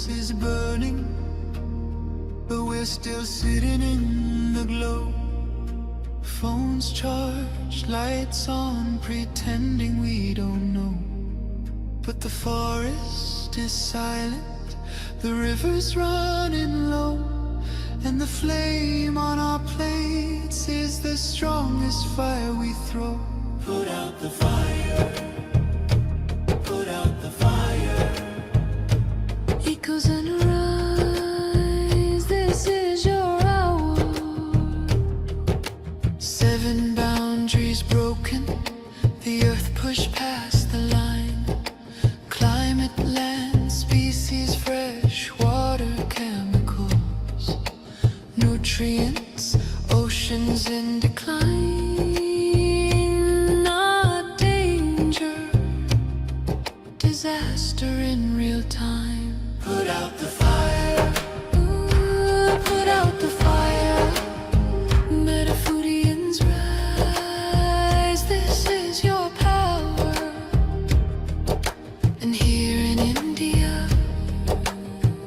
house is burning, but we're still sitting in the glow. Phones charged, lights on, pretending we don't know. But the forest is silent, the river's running low, and the flame on our plates is the strongest fire we throw. Put out the fire, put out the fire. Echoes and rise, this is your hour. 7 boundaries broken, the earth pushed past the line. Climate, land, species, fresh water, chemicals, nutrients, oceans in decline. Not danger, disaster in real time. Put out the fire, ooh, put out the fire. Metafoodians rise, this is your power. And here in India,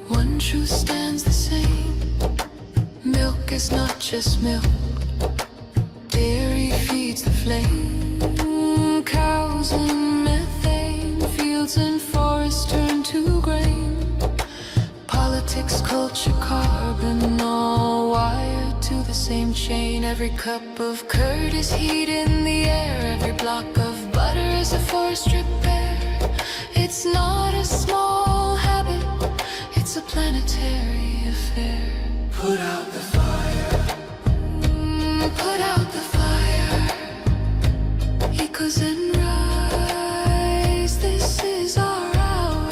one truth stands the same. Milk is not just milk, dairy feeds the flame. Cows and methane, fields and forests turn to grain. Politics, culture, carbon, all wired to the same chain. Every cup of curd is heat in the air, every block of butter is a forest repair. It's not a small habit, it's a planetary affair. Put out the fire, put out the fire. Echoes and rise, this is our hour.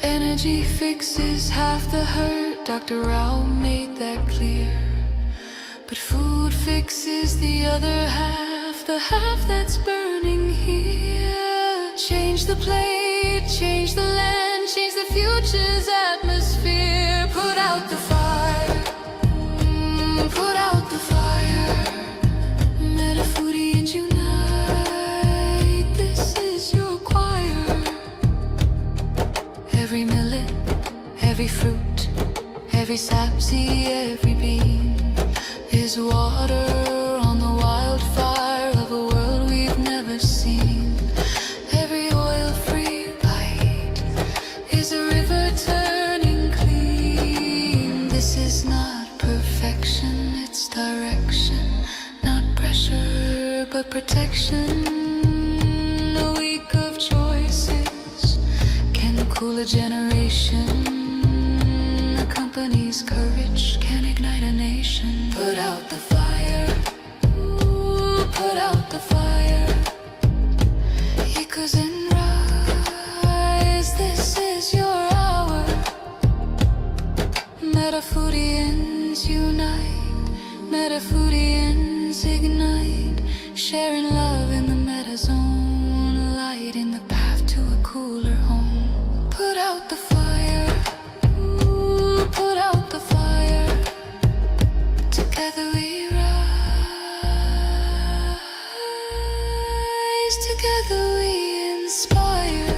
Energy fixes half the hurt, Dr. Rao made that clear. But food fixes the other half, the half that's burning here. Change the plate, change the land, change the future's atmosphere. Put out the fire, put out the fire. Metafoodians unite, this is your choir. Every millet, every fruit, every sapseed, every bean is water on the wildfire of a world we've never seen. Every oil-free bite is a river turning clean. This is not perfection, it's direction. Not pressure, but protection. A week of choices can cool a generation. A company's courage can ignite a nation. Put out the fire, ooh, put out the fire. Echoes and rise, this is your hour. Metafoodians unite, Metafoodians ignite, sharing love in the metazone, light in the path to a cooler home. Put out the fire, ooh, put out the fire. Together we rise, together we inspire.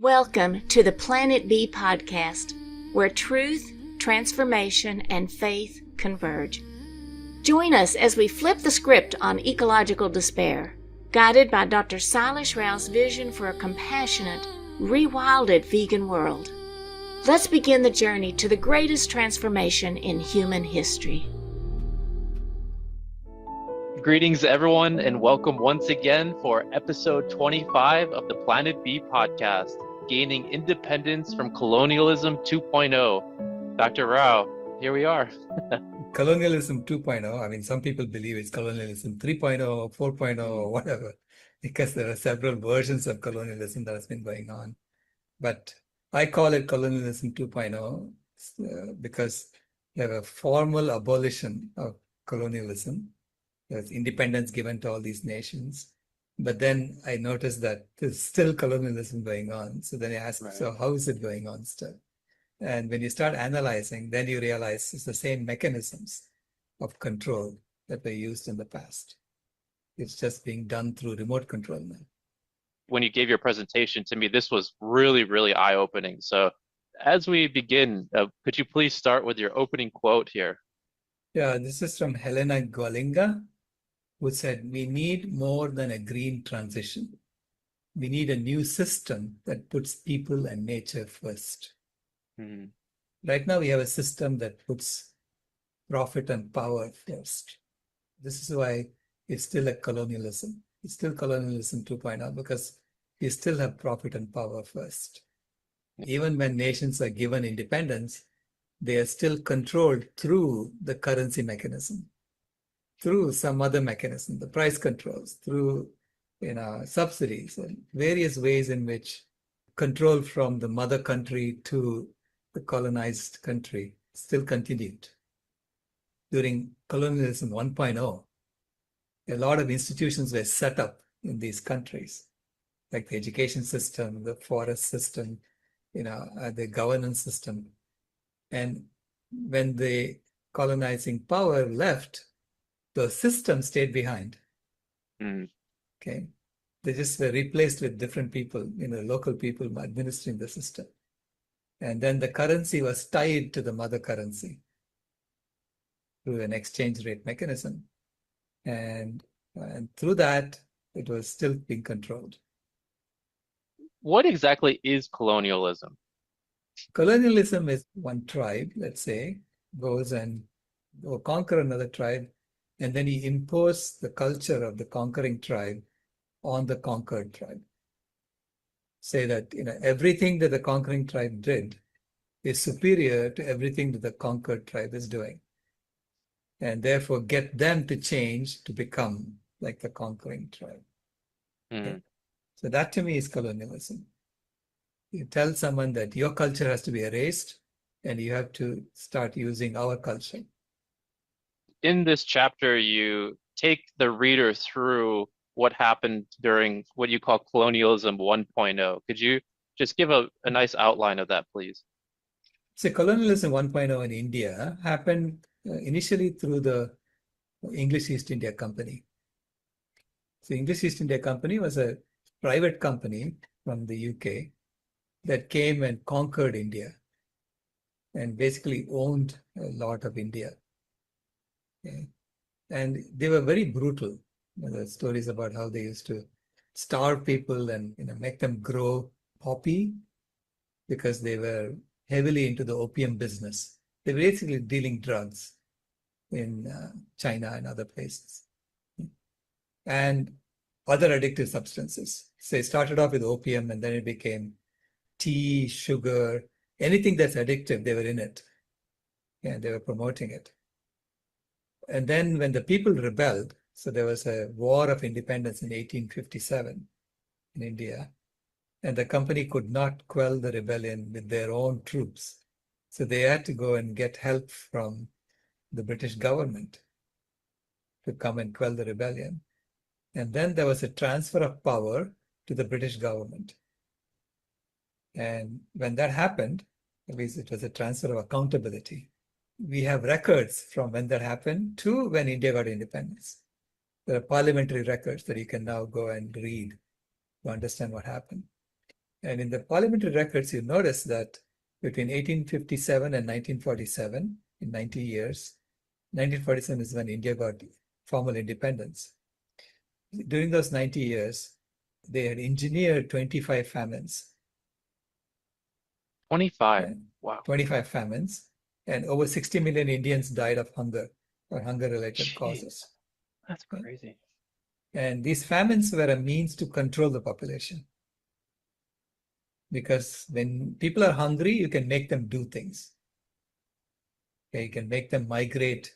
Welcome to the Planet B podcast, where truth, transformation, and faith converge. Join us as we flip the script on ecological despair, guided by Dr. Sailesh Rao's vision for a compassionate, rewilded vegan world. Let's begin the journey to the greatest transformation in human history. Greetings, everyone, and welcome once again for episode 25 of the Planet B podcast, Gaining Independence from Colonialism 2.0. Dr. Rao, here we are. Colonialism 2.0, I mean, some people believe it's colonialism 3.0, 4.0, or whatever, because there are several versions of colonialism that has been going on. But I call it colonialism 2.0 because you have a formal abolition of colonialism. There's independence given to all these nations. But then I noticed that there's still colonialism going on. So then I asked, Right. so how is it going on still? And when you start analyzing, then you realize it's the same mechanisms of control that were used in the past. It's just being done through remote control now. When you gave your presentation to me, this was really, really eye-opening. So as we begin, could you please start with your opening quote here? Yeah, this is from Helena Golinga, who said, "We need more than a green transition. We need a new system that puts people and nature first." Mhm. Right now, we have a system that puts profit and power first. This is why it's still a colonialism. It's still colonialism 2.0 because we still have profit and power first. Even when nations are given independence, they are still controlled through the currency mechanism, through some other mechanism, the price controls, through subsidies and various ways in which control from the mother country to the colonized country still continued. During colonialism 1.0, a lot of institutions were set up in these countries, like the education system, the forest system, the governance system. And when the colonizing power left, the system stayed behind. Mm. Okay. They just were replaced with different people, local people administering the system. And then the currency was tied to the mother currency through an exchange rate mechanism. And through that, it was still being controlled. What exactly is colonialism? Colonialism is one tribe, let's say, goes and go conquer another tribe, and then he imposes the culture of the conquering tribe on the conquered tribe. Say that everything that the conquering tribe did is superior to everything that the conquered tribe is doing, and therefore get them to change to become like the conquering tribe. Mm. Okay? So that to me is colonialism. You tell someone that your culture has to be erased and you have to start using our culture. In this chapter, you take the reader through what happened during what you call colonialism 1.0. Could you just give a nice outline of that, please? So colonialism 1.0 in India happened initially through the English East India Company. So English East India Company was a private company from the UK that came and conquered India and basically owned a lot of India. Okay? And they were very brutal. The stories about how they used to starve people and make them grow poppy because they were heavily into the opium business. They were basically dealing drugs in China and other places. And other addictive substances. So it started off with opium and then it became tea, sugar, anything that's addictive, they were in it. And they were promoting it. And then when the people rebelled, so there was a war of independence in 1857 in India, and the company could not quell the rebellion with their own troops. So they had to go and get help from the British government to come and quell the rebellion. And then there was a transfer of power to the British government. And when that happened, at least it was a transfer of accountability. We have records from when that happened to when India got independence. There are parliamentary records that you can now go and read to understand what happened. And in the parliamentary records, you notice that between 1857 and 1947, in 90 years, 1947 is when India got formal independence. During those 90 years, they had engineered 25 famines. 25. Wow. 25 famines, and over 60 million Indians died of hunger or hunger-related Jeez, causes. that's crazy. And these famines were a means to control the population. Because when people are hungry, you can make them do things. Okay, you can make them migrate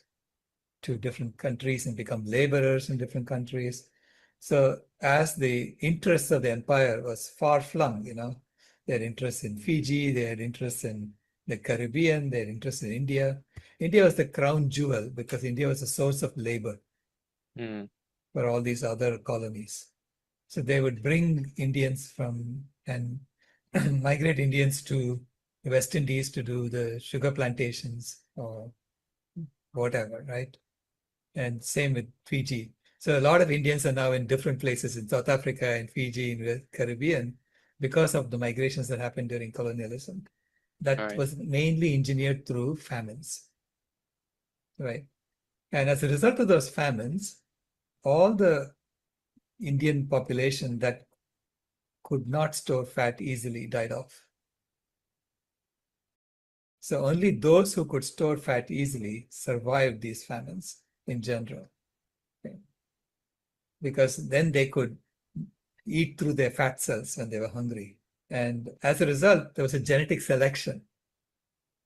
to different countries and become laborers in different countries. So as the interests of the empire was far-flung, they had interests in Fiji, they had interests in the Caribbean, they had interests in India. India was the crown jewel because India was a source of labor Mm. for all these other colonies. So they would bring Indians from and migrate Indians to the West Indies to do the sugar plantations or whatever, right? And same with Fiji. So a lot of Indians are now in different places in South Africa and Fiji in the Caribbean because of the migrations that happened during colonialism. All That right. was mainly engineered through famines, right? And as a result of those famines, all the Indian population that could not store fat easily died off. So only those who could store fat easily survived these famines in general. Okay? Because then they could eat through their fat cells when they were hungry. And as a result, there was a genetic selection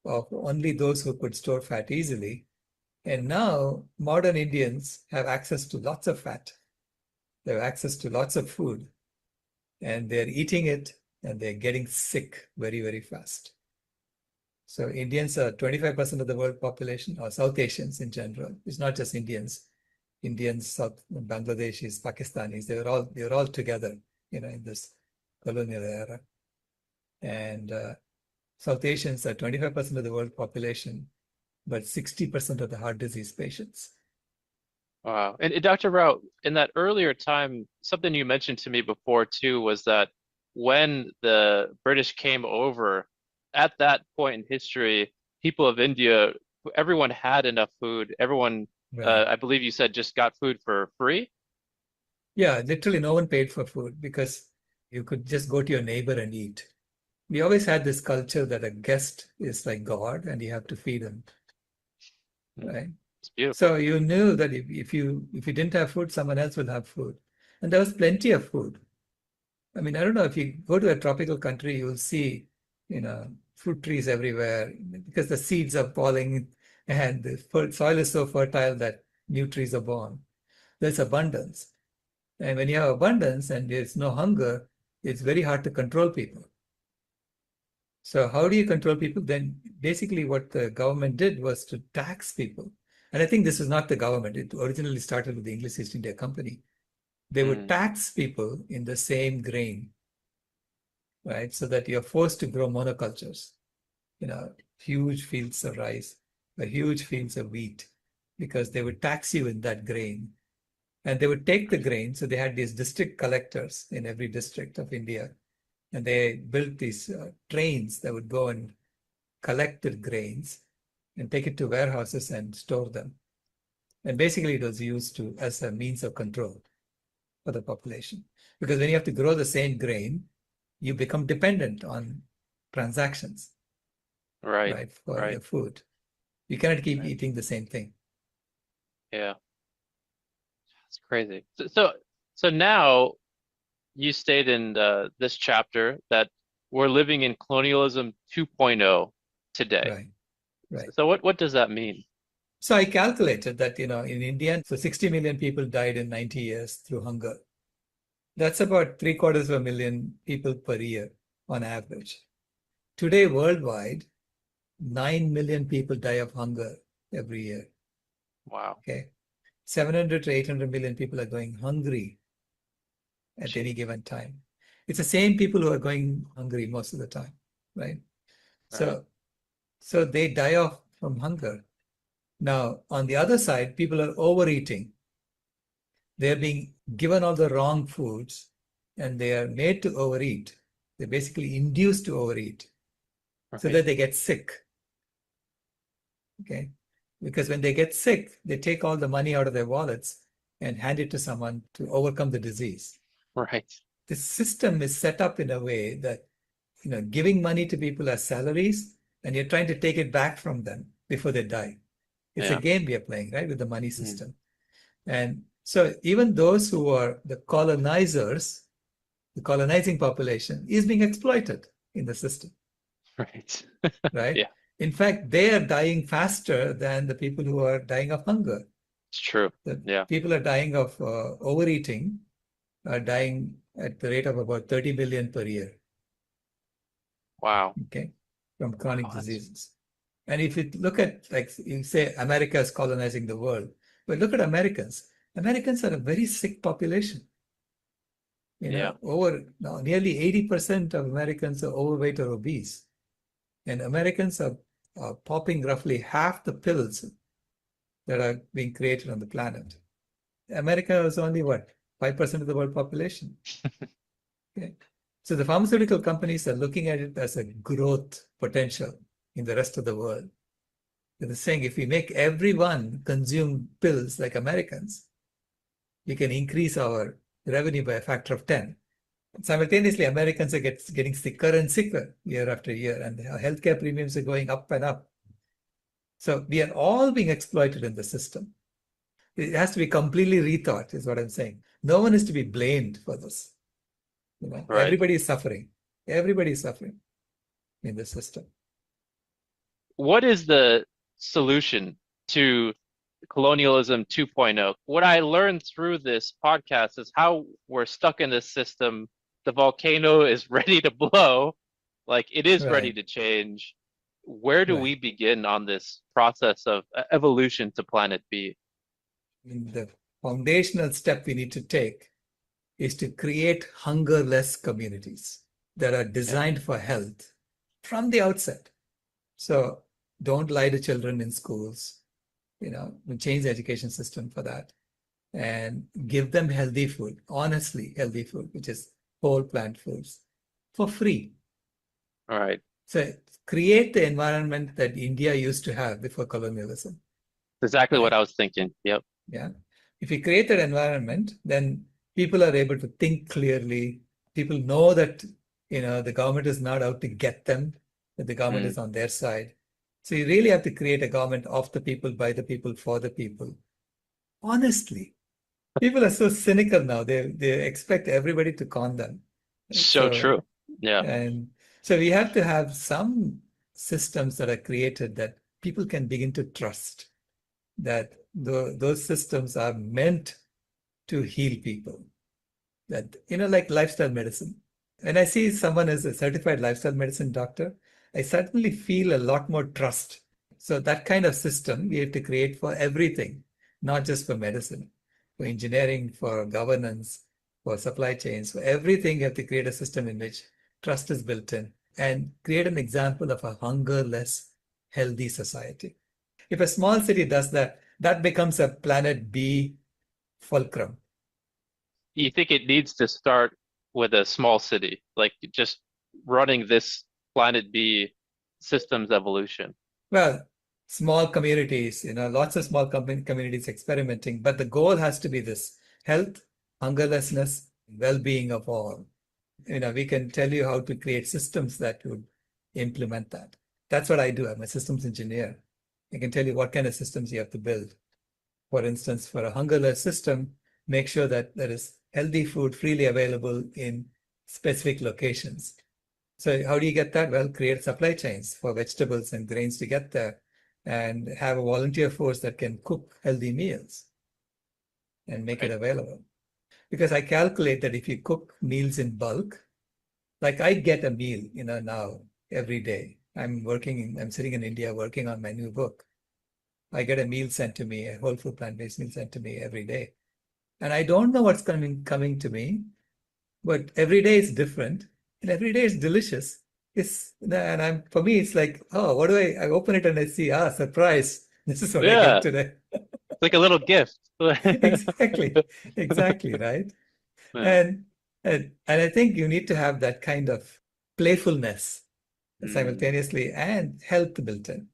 of only those who could store fat easily. And now modern Indians have access to lots of fat. They have access to lots of food. And they're eating it and they're getting sick very, very fast. So Indians are 25% of the world population, or South Asians in general. It's not just Indians. Indians, South Bangladeshis, Pakistanis, they were all together, in this colonial era. And South Asians are 25% of the world population, but 60% of the heart disease patients. Wow. And Dr. Rao, in that earlier time, something you mentioned to me before too was that when the British came over, at that point in history, people of India, everyone had enough food. Everyone, Right. I believe you said, just got food for free. Yeah, literally no one paid for food because you could just go to your neighbor and eat. We always had this culture that a guest is like God and you have to feed him, right? It's beautiful. So you knew that if you didn't have food, someone else will have food. And there was plenty of food. I mean, I don't know, if you go to a tropical country, you'll see, fruit trees everywhere because the seeds are falling and the soil is so fertile that new trees are born. There's abundance. And when you have abundance and there's no hunger, it's very hard to control people. So how do you control people? Then basically what the government did was to tax people. And I think this was not the government. It originally started with the English East India Company. They would tax people in the same grain, right? So that you're forced to grow monocultures, huge fields of rice or huge fields of wheat, because they would tax you in that grain. And they would take the grain. So they had these district collectors in every district of India. And they built these trains that would go and collect the grains and take it to warehouses and store them. And basically it was used as a means of control for the population. Because when you have to grow the same grain, you become dependent on transactions, Right. for your food. You cannot keep eating the same thing. Yeah. It's crazy. So now you state in this chapter that we're living in colonialism 2.0 today. Right. So what does that mean? So I calculated that, in India, so 60 million people died in 90 years through hunger. That's about 750,000 people per year on average. Today, worldwide, 9 million people die of hunger every year. Wow. Okay. 700 to 800 million people are going hungry at any given time. It's the same people who are going hungry most of the time, right? So they die off from hunger. Now, on the other side, people are overeating. They're being given all the wrong foods and they are made to overeat. They're basically induced to overeat so that they get sick. Okay. Because when they get sick, they take all the money out of their wallets and hand it to someone to overcome the disease. Right. The system is set up in a way that, giving money to people as salaries, and you're trying to take it back from them before they die. It's a game we are playing, right, with the money system. And so even those who are the colonizers, the colonizing population is being exploited in the system. Right. Right? Yeah. In fact, they are dying faster than the people who are dying of hunger. It's true. The people are dying of overeating, are dying at the rate of about 30 million per year. Wow. Okay, from chronic diseases. And if you look at, like you say, America is colonizing the world, but look at Americans. Americans are a very sick population. Yeah. Nearly 80% of Americans are overweight or obese. And Americans are popping roughly half the pills that are being created on the planet. America is only what, 5% of the world population. Okay. So the pharmaceutical companies are looking at it as a growth potential in the rest of the world. They're saying if we make everyone consume pills like Americans, we can increase our revenue by a factor of 10. Simultaneously, Americans are getting sicker and sicker year after year, and our healthcare premiums are going up and up. So we are all being exploited in the system. It has to be completely rethought, is what I'm saying. No one is to be blamed for this. Right. Everybody is suffering. Everybody is suffering in the system. What is the solution to colonialism 2.0? What I learned through this podcast is how we're stuck in this system. The volcano is ready to blow, like it is ready Right. to change. Where do Right. we begin on this process of evolution to planet B? The foundational step we need to take is to create hungerless communities that are designed for health from the outset. So don't lie to children in schools. We change the education system for that and give them healthy food, honestly healthy food, which is whole plant foods for free. All right. So create the environment that India used to have before colonialism. Exactly what Right? I was thinking. Yep. Yeah. If we create that environment, then people are able to think clearly. People know that, the government is not out to get them, that the government is on their side. So you really have to create a government of the people, by the people, for the people. Honestly, people are so cynical now. They expect everybody to con them. So true. Yeah. And so we have to have some systems that are created that people can begin to trust, that those systems are meant to heal people. That, like lifestyle medicine. When I see someone as a certified lifestyle medicine doctor, I certainly feel a lot more trust. So that kind of system we have to create for everything, not just for medicine, for engineering, for governance, for supply chains, for everything. You have to create a system in which trust is built in and create an example of a hungerless, healthy society. If a small city does that, that becomes a planet B fulcrum. You think it needs to start with a small city, like just running this planet B systems evolution? Well, small communities, lots of small communities experimenting, but the goal has to be this: health, hungerlessness, well-being of all. We can tell you how to create systems that would implement that. That's what I do. I'm a systems engineer. I can tell you what kind of systems you have to build. For instance, for a hungerless system, make sure that there is healthy food freely available in specific locations. So how do you get that? Well, create supply chains for vegetables and grains to get there and have a volunteer force that can cook healthy meals and make it available. Because I calculate that if you cook meals in bulk, like I get a meal, now every day. I'm sitting in India working on my new book. I get a meal sent to me, a whole food plant-based meal sent to me every day. And I don't know what's coming to me, but every day is different. And every day is delicious. For me, it's like, oh, what do I open it and I see, surprise. This is what I Yeah, get today. it's like a little gift. Exactly, right? Yeah. And I think you need to have that kind of playfulness Mm. simultaneously and health built in.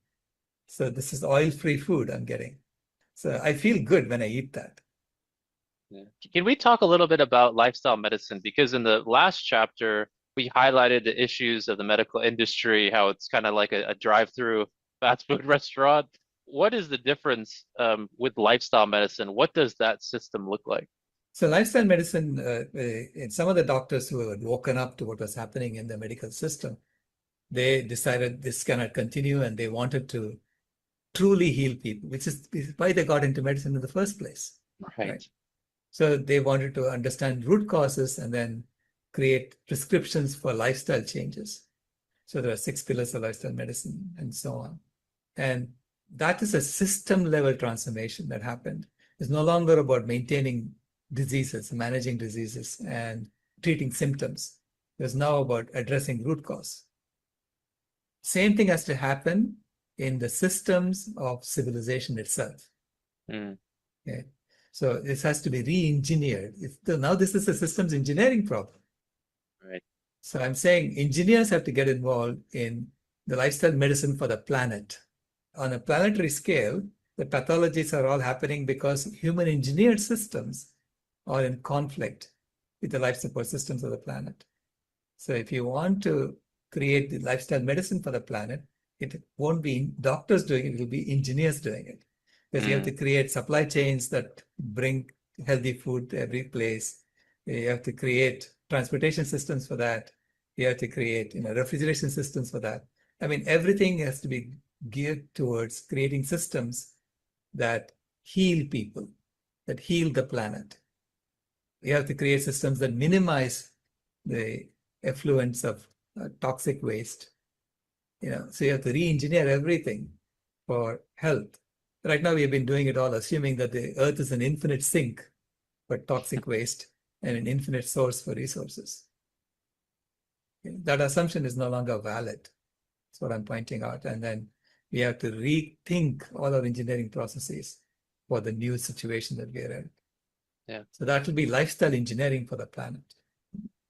So this is oil-free food I'm getting. So I feel good when I eat that. Yeah. Can we talk a little bit about lifestyle medicine? Because in the last chapter, we highlighted the issues of the medical industry, how it's kind of like a drive-through fast food restaurant. What is the difference with lifestyle medicine? What does that system look like? So lifestyle medicine, in some of the doctors who had woken up to what was happening in the medical system, they decided this cannot continue and they wanted to truly heal people, which is why they got into medicine in the first place. Right. So they wanted to understand root causes and then create prescriptions for lifestyle changes. So there are 6 pillars of lifestyle medicine and so on. And that is a system level transformation that happened. It's no longer about maintaining diseases, managing diseases and treating symptoms. It's now about addressing root cause. Same thing has to happen in the systems of civilization itself. Mm. Okay? So this has to be re-engineered. Now this is a systems engineering problem. Right. So I'm saying engineers have to get involved in the lifestyle medicine for the planet. On a planetary scale, the pathologies are all happening because human engineered systems are in conflict with the life support systems of the planet. So if you want to create the lifestyle medicine for the planet, it won't be doctors doing it, it will be engineers doing it. Because you have to create supply chains that bring healthy food to every place. You have to create transportation systems for that. You have to create, refrigeration systems for that. I mean, everything has to be geared towards creating systems that heal people, that heal the planet. You have to create systems that minimize the effluence of toxic waste. So you have to re-engineer everything for health. Right now, we have been doing it all, assuming that the earth is an infinite sink for toxic waste and an infinite source for resources. That assumption is no longer valid. That's what I'm pointing out. And then we have to rethink all our engineering processes for the new situation that we're in. Yeah. So that will be lifestyle engineering for the planet.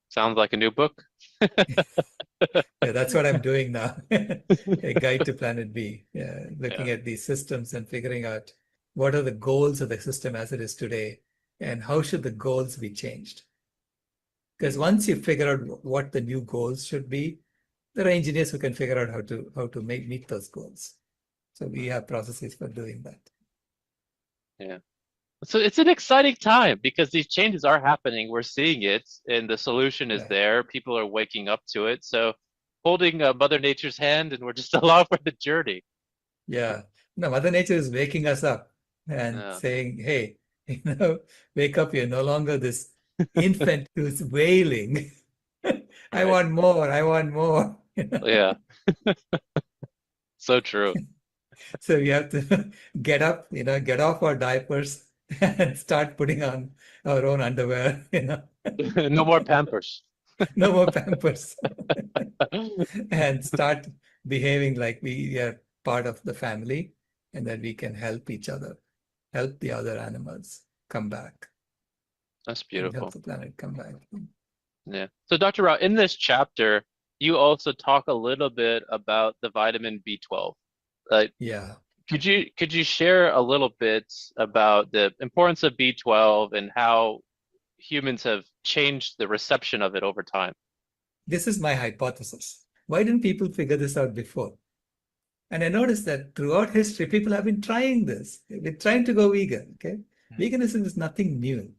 Sounds like a new book. Yeah, that's what I'm doing now. A guide to Planet B. Yeah, looking at these systems and figuring out what are the goals of the system as it is today, and how should the goals be changed. Because once you figure out what the new goals should be, there are engineers who can figure out how to meet those goals. So we have processes for doing that. Yeah. So it's an exciting time because these changes are happening. We're seeing it, and the solution is there. People are waking up to it. So holding Mother Nature's hand, and we're just along for the journey. Yeah. No, Mother Nature is waking us up and saying, hey, wake up. You're no longer this infant who's wailing. I want more. I want more. Yeah. So true. So we have to get up, get off our diapers and start putting on our own underwear, No more Pampers. No more Pampers. And start behaving like we are part of the family and that we can help each other, help the other animals come back. That's And beautiful. help the planet come back. Yeah. So Dr. Rao, in this chapter, you also talk a little bit about the vitamin B12. Yeah. Could you share a little bit about the importance of B12 and how humans have changed the reception of it over time? This is my hypothesis. Why didn't people figure this out before? And I noticed that throughout history, people have been trying this. They've been trying to go vegan. Okay. Veganism is nothing new.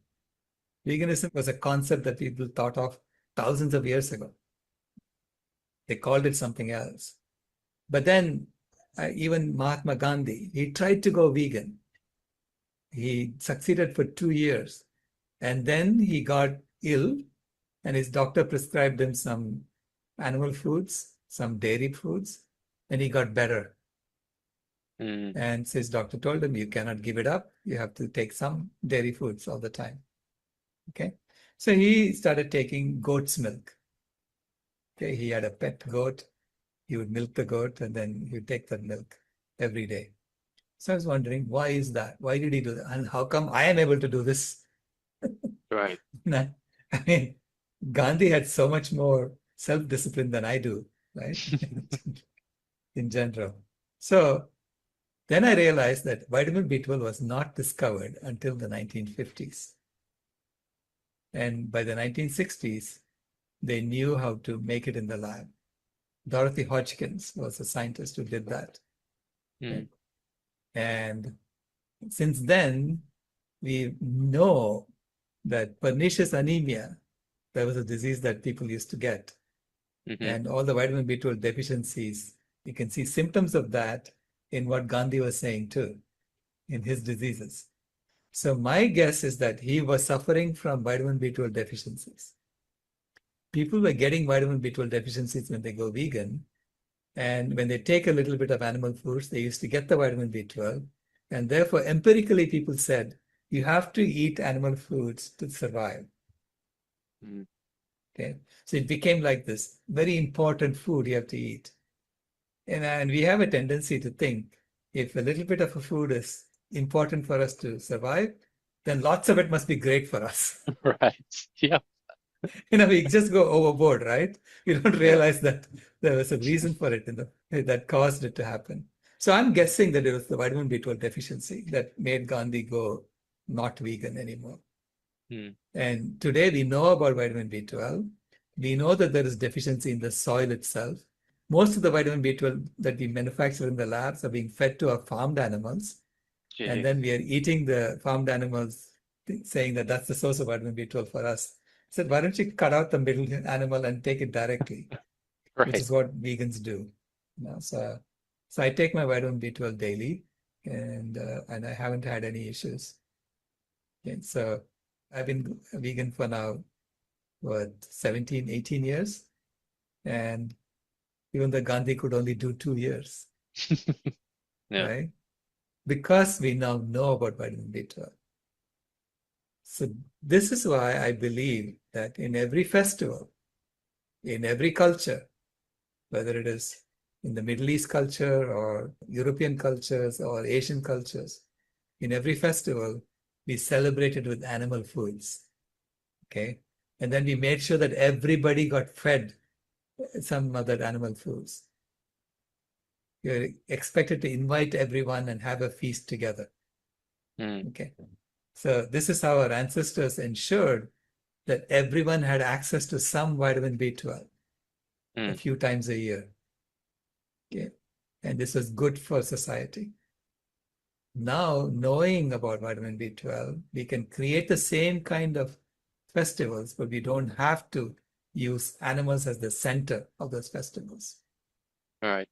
Veganism was a concept that people thought of thousands of years ago. They called it something else. But then even Mahatma Gandhi, he tried to go vegan. He succeeded for 2 years. And then he got ill and his doctor prescribed him some animal foods, some dairy foods, and he got better. And so his doctor told him, you cannot give it up. You have to take some dairy foods all the time. Okay. So he started taking goat's milk. Okay. He had a pet goat. He would milk the goat and then he would take that milk every day. So I was wondering, why is that? Why did he do that? And how come I am able to do this? Right. I mean, Gandhi had so much more self-discipline than I do, right? In general. So then I realized that vitamin B12 was not discovered until the 1950s. And by the 1960s, they knew how to make it in the lab. Dorothy Hodgkins was a scientist who did that. Okay? And since then, we know that pernicious anemia, that was a disease that people used to get. And all the vitamin B12 deficiencies, you can see symptoms of that in what Gandhi was saying too, in his diseases. So my guess is that he was suffering from vitamin B12 deficiencies. People were getting vitamin B12 deficiencies when they go vegan. And when they take a little bit of animal foods, they used to get the vitamin B12. And therefore, empirically, people said, you have to eat animal foods to survive. Okay, so it became like this very important food you have to eat. And we have a tendency to think if a little bit of a food is important for us to survive, then lots of it must be great for us. Right. Yeah. We just go overboard, right? We don't Yeah. realize that there was a reason for it that caused it to happen. So I'm guessing that it was the vitamin B12 deficiency that made Gandhi go not vegan anymore. Hmm. And today we know about vitamin B12. We know that there is deficiency in the soil itself. Most of the vitamin B12 that we manufacture in the labs are being fed to our farmed animals. And Gee. then we are eating the farmed animals, saying that that's the source of vitamin B12 for us. I said, why don't you cut out the middle animal and take it directly, which Right. is what vegans do. So I take my vitamin B12 daily, and I haven't had any issues. And so I've been a vegan for now, what, 17, 18 years? And even though Gandhi could only do 2 years, Yeah. right? Because we now know about vitamin B12. So this is why I believe that in every festival, in every culture, whether it is in the Middle East culture or European cultures or Asian cultures, in every festival, we celebrated with animal foods. Okay. And then we made sure that everybody got fed some other animal foods. You're expected to invite everyone and have a feast together. Hmm. Okay. So this is how our ancestors ensured that everyone had access to some vitamin B12 a Hmm. few times a year. Okay. And this was good for society. Now, knowing about vitamin B12, we can create the same kind of festivals, but we don't have to use animals as the center of those festivals, All right.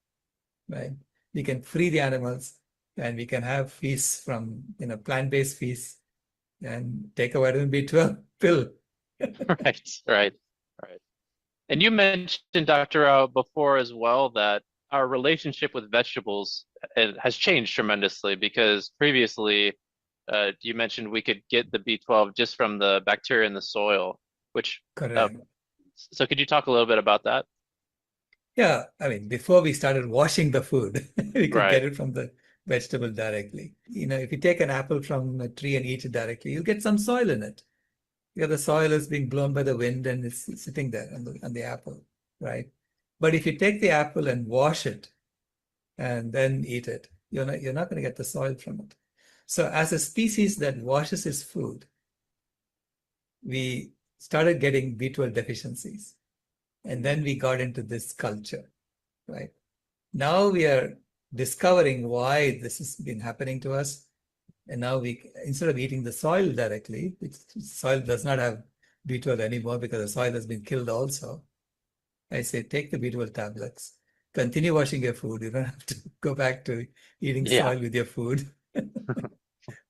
right? We can free the animals and we can have feasts from, plant-based feasts and take a vitamin B12 pill. Right. Right. Right. And you mentioned, Dr. Rao, before as well that our relationship with vegetables has changed tremendously because previously you mentioned we could get the B12 just from the bacteria in the soil, which, uh, Correct. so could you talk a little bit about that? Yeah, I mean, before we started washing the food, we could Right. get it from the vegetable directly. If you take an apple from a tree and eat it directly, you'll get some soil in it. The soil is being blown by the wind and it's sitting there on the apple, right? But if you take the apple and wash it and then eat it, you're not going to get the soil from it. So as a species that washes its food, we started getting B12 deficiencies. And then we got into this culture, right? Now we are discovering why this has been happening to us. And now instead of eating the soil directly, which soil does not have B12 anymore because the soil has been killed also, I say take the B12 tablets, continue washing your food. You don't have to go back to eating Yeah. soil with your food,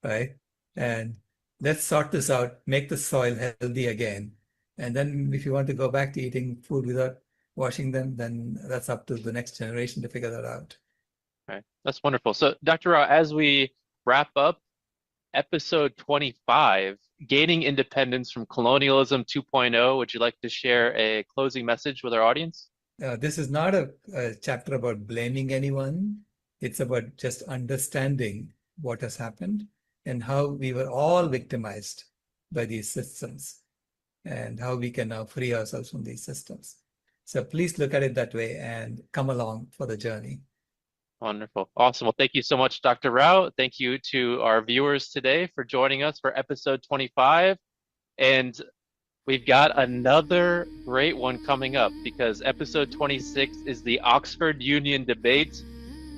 right? And let's sort this out, make the soil healthy again. And then if you want to go back to eating food without washing them, then that's up to the next generation to figure that out. Right. That's wonderful. So, Dr. Rao, as we wrap up episode 25, Gaining Independence from Colonialism 2.0, would you like to share a closing message with our audience? This is not a chapter about blaming anyone. It's about just understanding what has happened and how we were all victimized by these systems and how we can now free ourselves from these systems. So please look at it that way and come along for the journey. Wonderful. Awesome. Well, thank you so much, Dr. Rao. Thank you to our viewers today for joining us for episode 25. And we've got another great one coming up because episode 26 is the Oxford Union debate.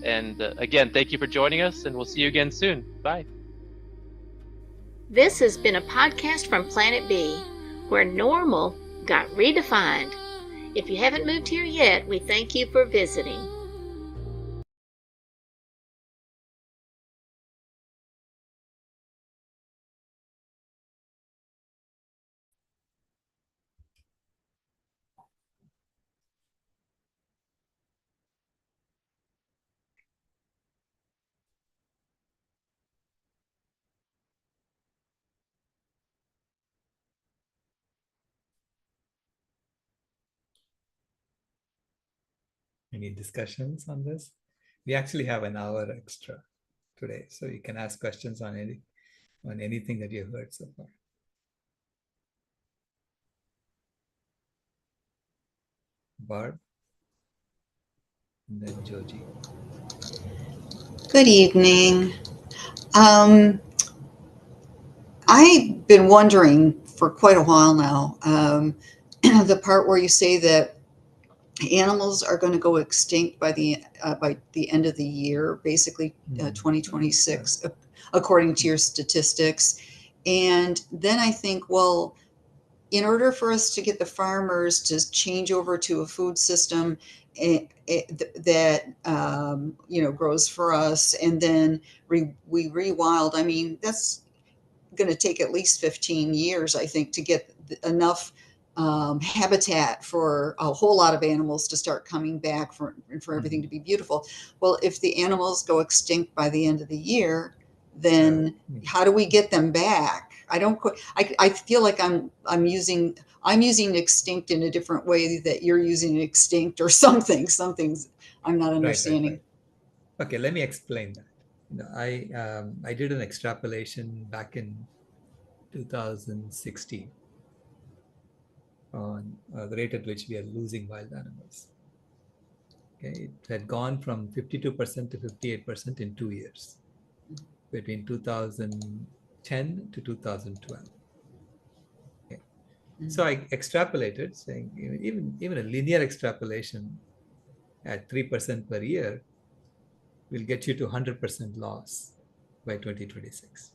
And again, thank you for joining us, and we'll see you again soon. Bye. This has been a podcast from Planet B, where normal got redefined. If you haven't moved here yet, we thank you for visiting. Any discussions on this? We actually have an hour extra today, so you can ask questions on anything that you've heard so far. Barb, and then Joji. Good evening. I've been wondering for quite a while now, the part where you say that animals are going to go extinct by the end of the year, basically 2026, according to your statistics. And then I think, well, in order for us to get the farmers to change over to a food system that grows for us, and then we rewild, I mean, that's going to take at least 15 years, I think, to get enough habitat for a whole lot of animals to start coming back for everything to be beautiful. Well, if the animals go extinct by the end of the year, then how do we get them back? I feel like I'm using extinct in a different way that you're using extinct or something. Something's I'm not understanding. Right. Okay, let me explain that. I did an extrapolation back in 2016 on the rate at which we are losing wild animals. Okay, it had gone from 52% to 58% in 2 years, between 2010 to 2012. Okay. So I extrapolated, saying even a linear extrapolation at 3% per year will get you to 100% loss by 2026.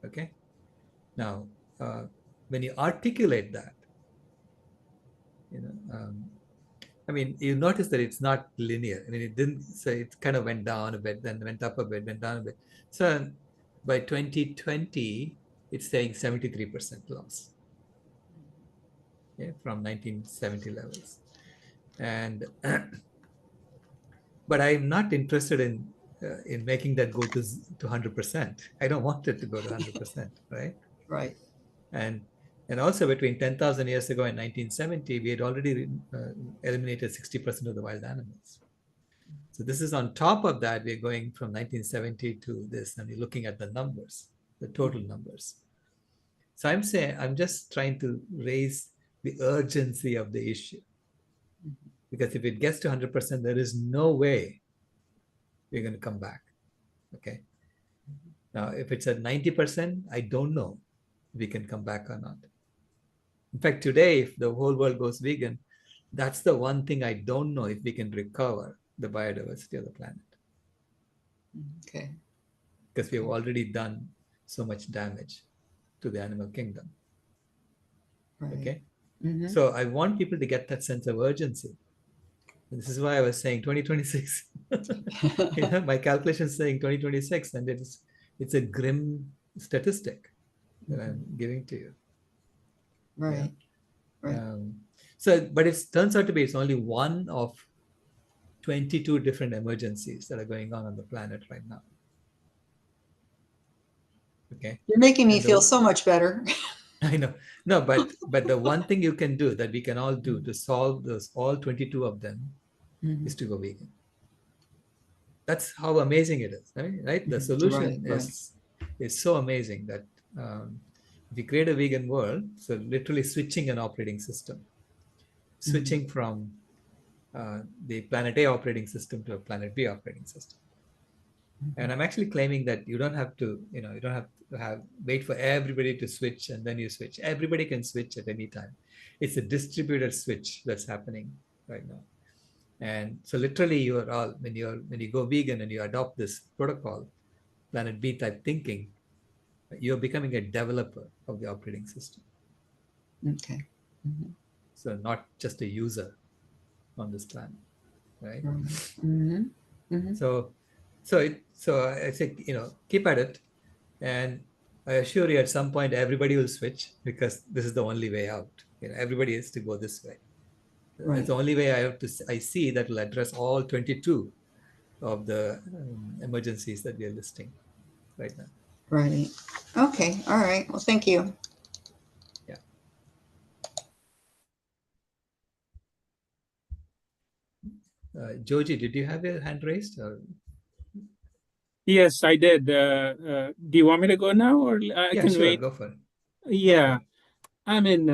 Okay. Now, when you articulate that, I mean, you notice that it's not linear. I mean, it didn't say, it kind of went down a bit, then went up a bit, went down a bit. So by 2020, it's saying 73% loss, okay, from 1970 levels. And but I'm not interested in making that go to 100%. I don't want it to go to 100%, right? Right. And also between 10,000 years ago and 1970, we had already eliminated 60% of the wild animals. So this is on top of that, we're going from 1970 to this, and you're looking at the numbers, the total numbers. So I'm just trying to raise the urgency of the issue. Because if it gets to 100%, there is no way we're going to come back. Okay. Now, if it's at 90%, I don't know if we can come back or not. In fact, today, if the whole world goes vegan, that's the one thing I don't know if we can recover the biodiversity of the planet. Okay. Because we have already done so much damage to the animal kingdom. Right. Okay. Mm-hmm. So I want people to get that sense of urgency. And this is why I was saying 2026. My calculation is saying 2026, and it's a grim statistic that I'm giving to you. Right. Yeah. Right. But it turns out to be it's only one of 22 different emergencies that are going on the planet right now. Okay. You're making me feel so much better. I know. No, but the one thing you can do that we can all do to solve those, all 22 of them, is to go vegan. That's how amazing it is, right? The solution is so amazing that if you create a vegan world, so literally switching an operating system, switching from the planet A operating system to a planet B operating system. And I'm actually claiming that you don't have to, you don't have to wait for everybody to switch and then you switch. Everybody can switch at any time. It's a distributed switch that's happening right now. And so literally you're all, when you go vegan and you adopt this protocol, planet B type thinking, you're becoming a developer of the operating system. Okay. Mm-hmm. So not just a user on this planet, right? Mm-hmm. Mm-hmm. So I say, keep at it. And I assure you at some point, everybody will switch because this is the only way out. Everybody has to go this way. Right. It's the only way I see that will address all 22 of the emergencies that we are listing right now. Right. Okay. All right. Well, thank you. Yeah. Joji, did you have your hand raised? Or... Yes, I did. Do you want me to go now, or I Yeah, can sure, wait? go for it. Yeah, I mean,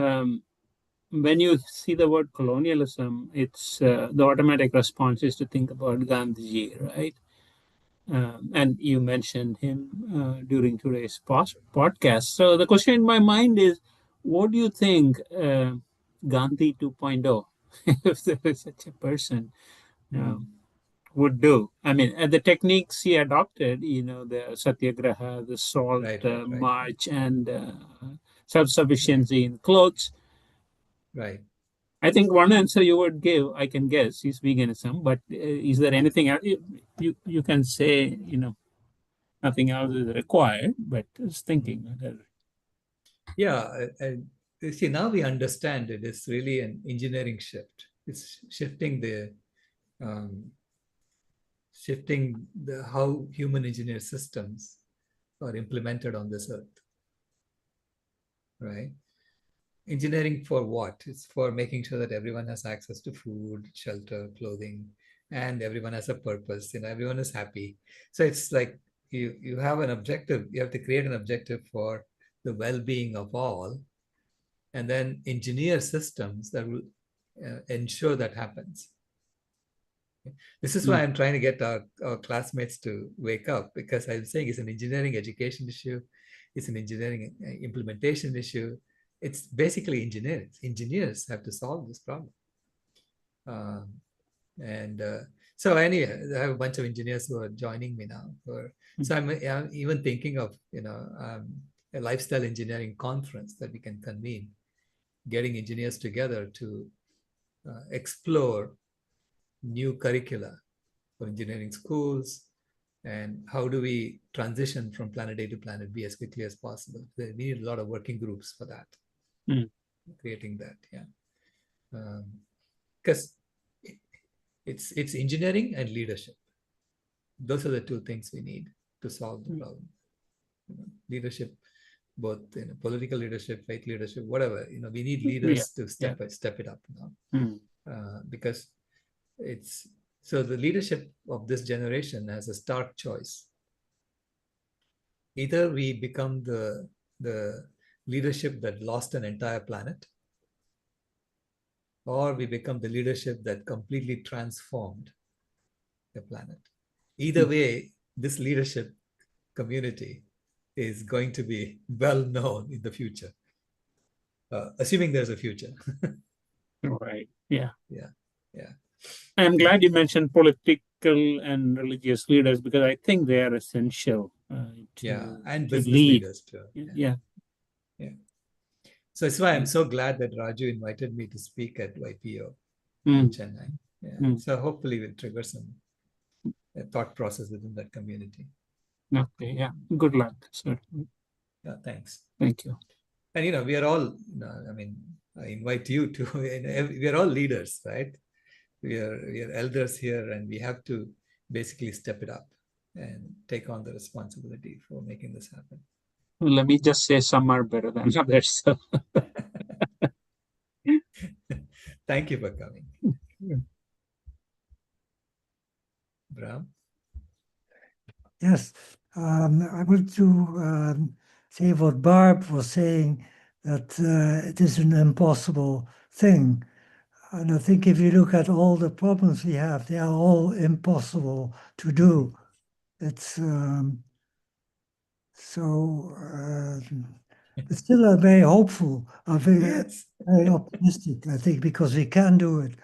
when you see the word colonialism, it's the automatic response is to think about Gandhiji, right? And you mentioned him during today's podcast. So the question in my mind is, what do you think Gandhi 2.0, if there is such a person, would do? I mean, the techniques he adopted, the satyagraha, the salt Right. march, and self-sufficiency in clothes. Right. I think one answer you would give, I can guess, is veganism. But is there anything else? You can say, nothing else is required, but just thinking. Yeah, you see, now we understand it is really an engineering shift. It's um, shifting the how human engineered systems are implemented on this earth, right? Engineering for what? It's for making sure that everyone has access to food, shelter, clothing, and everyone has a purpose. Everyone is happy. So it's like you have an objective. You have to create an objective for the well-being of all, and then engineer systems that will ensure that happens. This is why I'm trying to get our classmates to wake up, because I'm saying it's an engineering education issue, it's an engineering implementation issue. It's basically engineers. Engineers have to solve this problem. And so anyway, I have a bunch of engineers who are joining me now. So I'm even thinking of a lifestyle engineering conference that we can convene, getting engineers together to explore new curricula for engineering schools, and how do we transition from planet A to planet B as quickly as possible. We need a lot of working groups for that, creating that, because it's engineering and leadership. Those are the two things we need to solve the problem. Leadership, both political leadership, faith leadership, whatever. We need leaders to step it up now, because so the leadership of this generation has a stark choice. Either we become the leadership that lost an entire planet, or we become the leadership that completely transformed the planet. Either way, this leadership community is going to be well known in the future, assuming there's a future. Right. Yeah. Yeah. I'm glad you mentioned political and religious leaders, because I think they are essential and to business lead. leaders too. Yeah. So that's why I'm so glad that Raju invited me to speak at YPO in Chennai. So hopefully we'll trigger some thought process within that community. Okay. Yeah. Good luck, sir. Yeah, thanks. Thank you. And we are all, I invite you to, we are all leaders, right? We are elders here, and we have to basically step it up and take on the responsibility for making this happen. Let me just say some are better than others. So. Thank you for coming. Bram? Yes, I want to say what Barb was saying, that it is an impossible thing. And I think if you look at all the problems we have, they are all impossible to do. It's but still I'm very hopeful, I'm very optimistic, I think, because we can do it.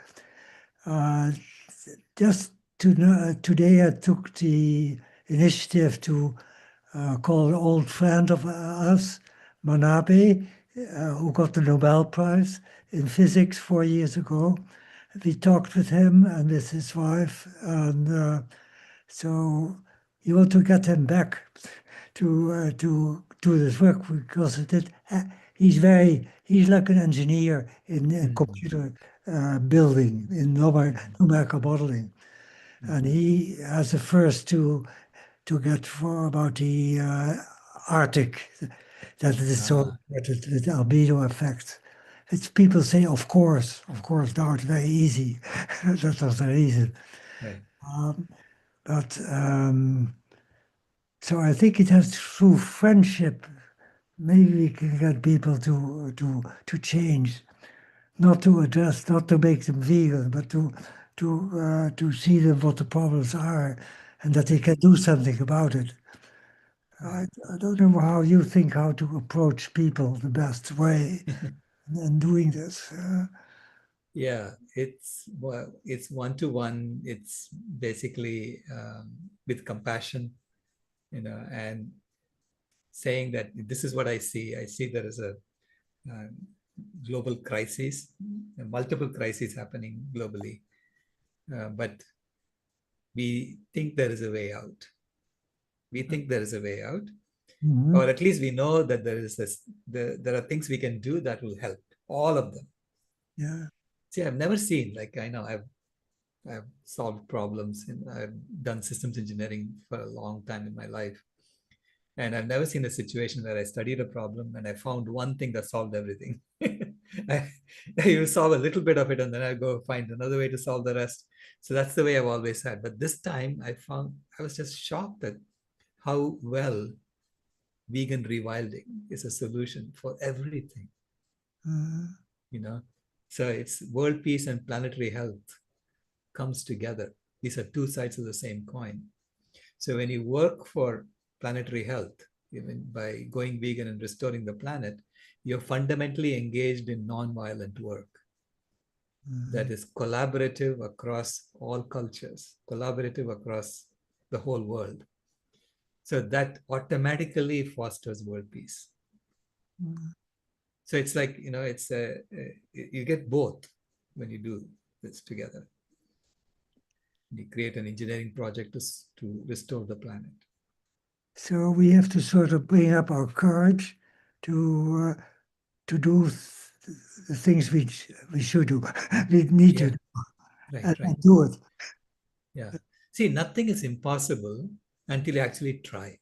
Just today I took the initiative to call an old friend of us, Manabe, who got the Nobel Prize in physics 4 years ago. We talked with him and with his wife, and so you want to get him back to do this work, because he's like an engineer in computer building, in numerical modeling, and he has the first to get for about the Arctic, that it is so important, the albedo effect. it's people say, of course, now it's very easy. That was the reason. Right. But so I think it has through friendship. Maybe we can get people to change, not to address, not to make them vegan, but to see them what the problems are, and that they can do something about it. I don't know how you think how to approach people the best way in doing this. Yeah, it's one-to-one. It's basically with compassion, and saying that this is what I see. I see there is a uh, global crisis, multiple crises happening globally, but we think there is a way out. We think there is a way out, Mhm. or at least we know that there are things we can do that will help all of them. Yeah. See, I've never seen, like, I know I've solved problems and I've done systems engineering for a long time in my life. And I've never seen a situation where I studied a problem and I found one thing that solved everything. You solve a little bit of it and then I go find another way to solve the rest. So that's the way I've always had. But this time I was just shocked at how well vegan rewilding is a solution for everything, Uh, you know. So it's world peace and planetary health comes together. These are two sides of the same coin. So when you work for planetary health, even by going vegan and restoring the planet, you're fundamentally engaged in non-violent work that is collaborative across all cultures, collaborative across the whole world. So that automatically fosters world peace. So it's like, you get both when you do this together. You create an engineering project to restore the planet. So we have to sort of bring up our courage to do the things we should do, we need to Yeah, do, right, right. and do it. Yeah. See, nothing is impossible until you actually try.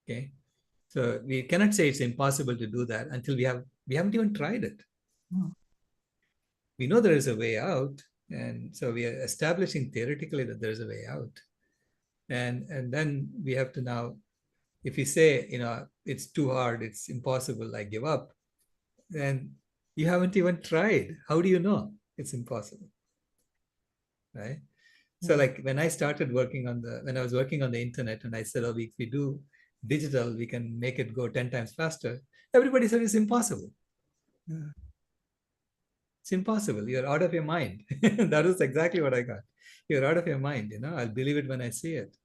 Okay. So we cannot say it's impossible to do that until we haven't even tried it. We know there is a way out. And so we are establishing theoretically that there is a way out. And then we have to now, if you say, it's too hard, it's impossible, I give up, then you haven't even tried. How do you know it's impossible? Right? So like when I started when I was working on the internet and I said, oh, if we do digital, we can make it go 10 times faster. Everybody said it's impossible. Yeah. It's impossible. You're out of your mind. That is exactly what I got. You're out of your mind. I'll believe it when I see it.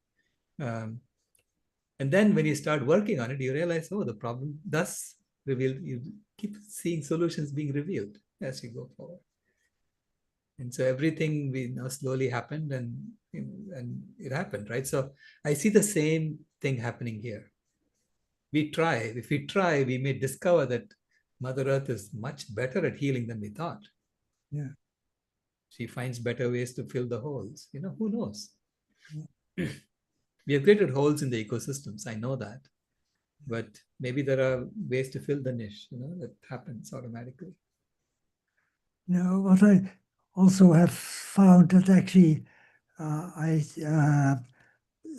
And then when you start working on it, you realize, oh, the problem does reveal. You keep seeing solutions being revealed as you go forward. And so everything we know slowly happened and it happened, right? So I see the same thing happening here. If we try, we may discover that Mother Earth is much better at healing than we thought. Yeah. She finds better ways to fill the holes. Who knows? Yeah. We have created holes in the ecosystems. I know that. But maybe there are ways to fill the niche, that happens automatically. What I also have found that actually, I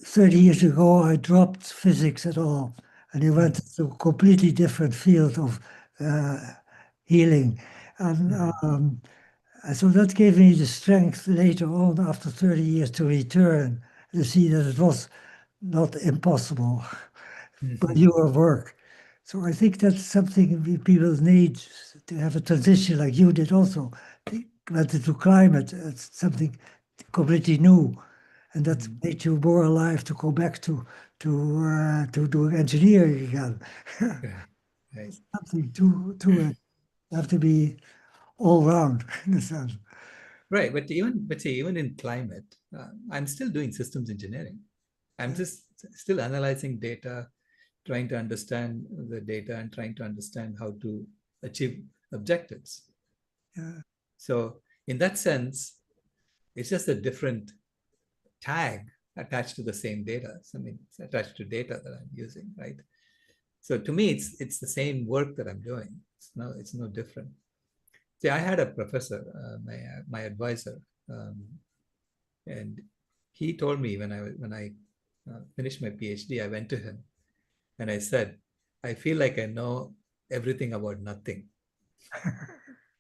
30 years ago I dropped physics at all, and I went to a completely different field of healing, and so that gave me the strength later on, after 30 years, to return to see that it was not impossible by your work. So I think that's something people need to have a transition like you did also. They went into climate, it's something completely new. And that made you more alive to go back to doing engineering again. Right. Something to it. You have to be all round in a sense. Right. But say, even in climate, I'm still doing systems engineering. I'm just still analyzing data, trying to understand the data and trying to understand how to achieve objectives. Yeah. So in that sense, it's just a different tag attached to the same data. I mean, it's attached to data that I'm using, right? So to me, it's the same work that I'm doing. It's no different. See, I had a professor, my advisor, and he told me when I finished my PhD, I went to him and I said, I feel like I know everything about nothing.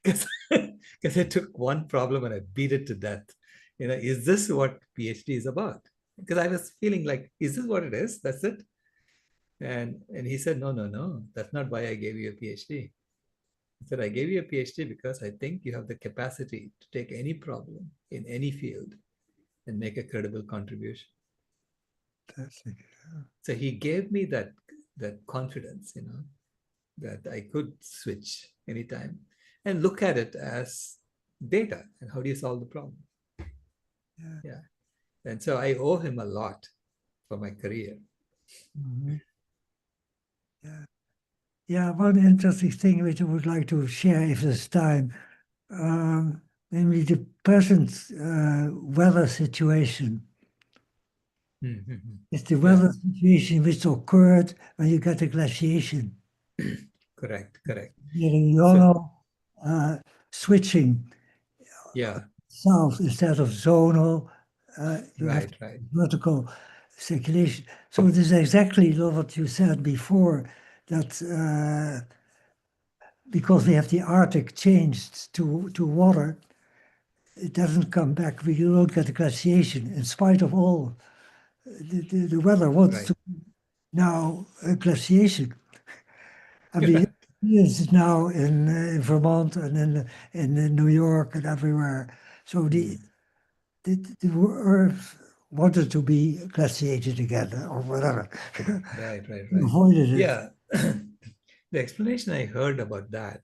Because I took one problem and I beat it to death. Is this what PhD is about? Because I was feeling like, is this what it is? That's it. And he said, no, that's not why I gave you a PhD. He said, I gave you a PhD because I think you have the capacity to take any problem in any field and make a credible contribution. Fantastic. So he gave me that confidence, that I could switch anytime and look at it as data and how do you solve the problem. Yeah. And so I owe him a lot for my career. Mhm. Yeah. Yeah, one interesting thing which I would like to share if there's time, namely the present weather situation. Mm-hmm. It's the weather situation which occurred when you get a glaciation. Correct. Meridional switching Yeah. south instead of zonal. You have Right. vertical circulation. So it is exactly what you said before, that because we have the Arctic changed to water, it doesn't come back. We don't get a glaciation in spite of all. The weather wants Right. to now a glaciation. I mean, Yeah. it's now in Vermont and in New York and everywhere. So the Earth wanted to be glaciated again or whatever. Right. We avoided it. Yeah. The explanation I heard about that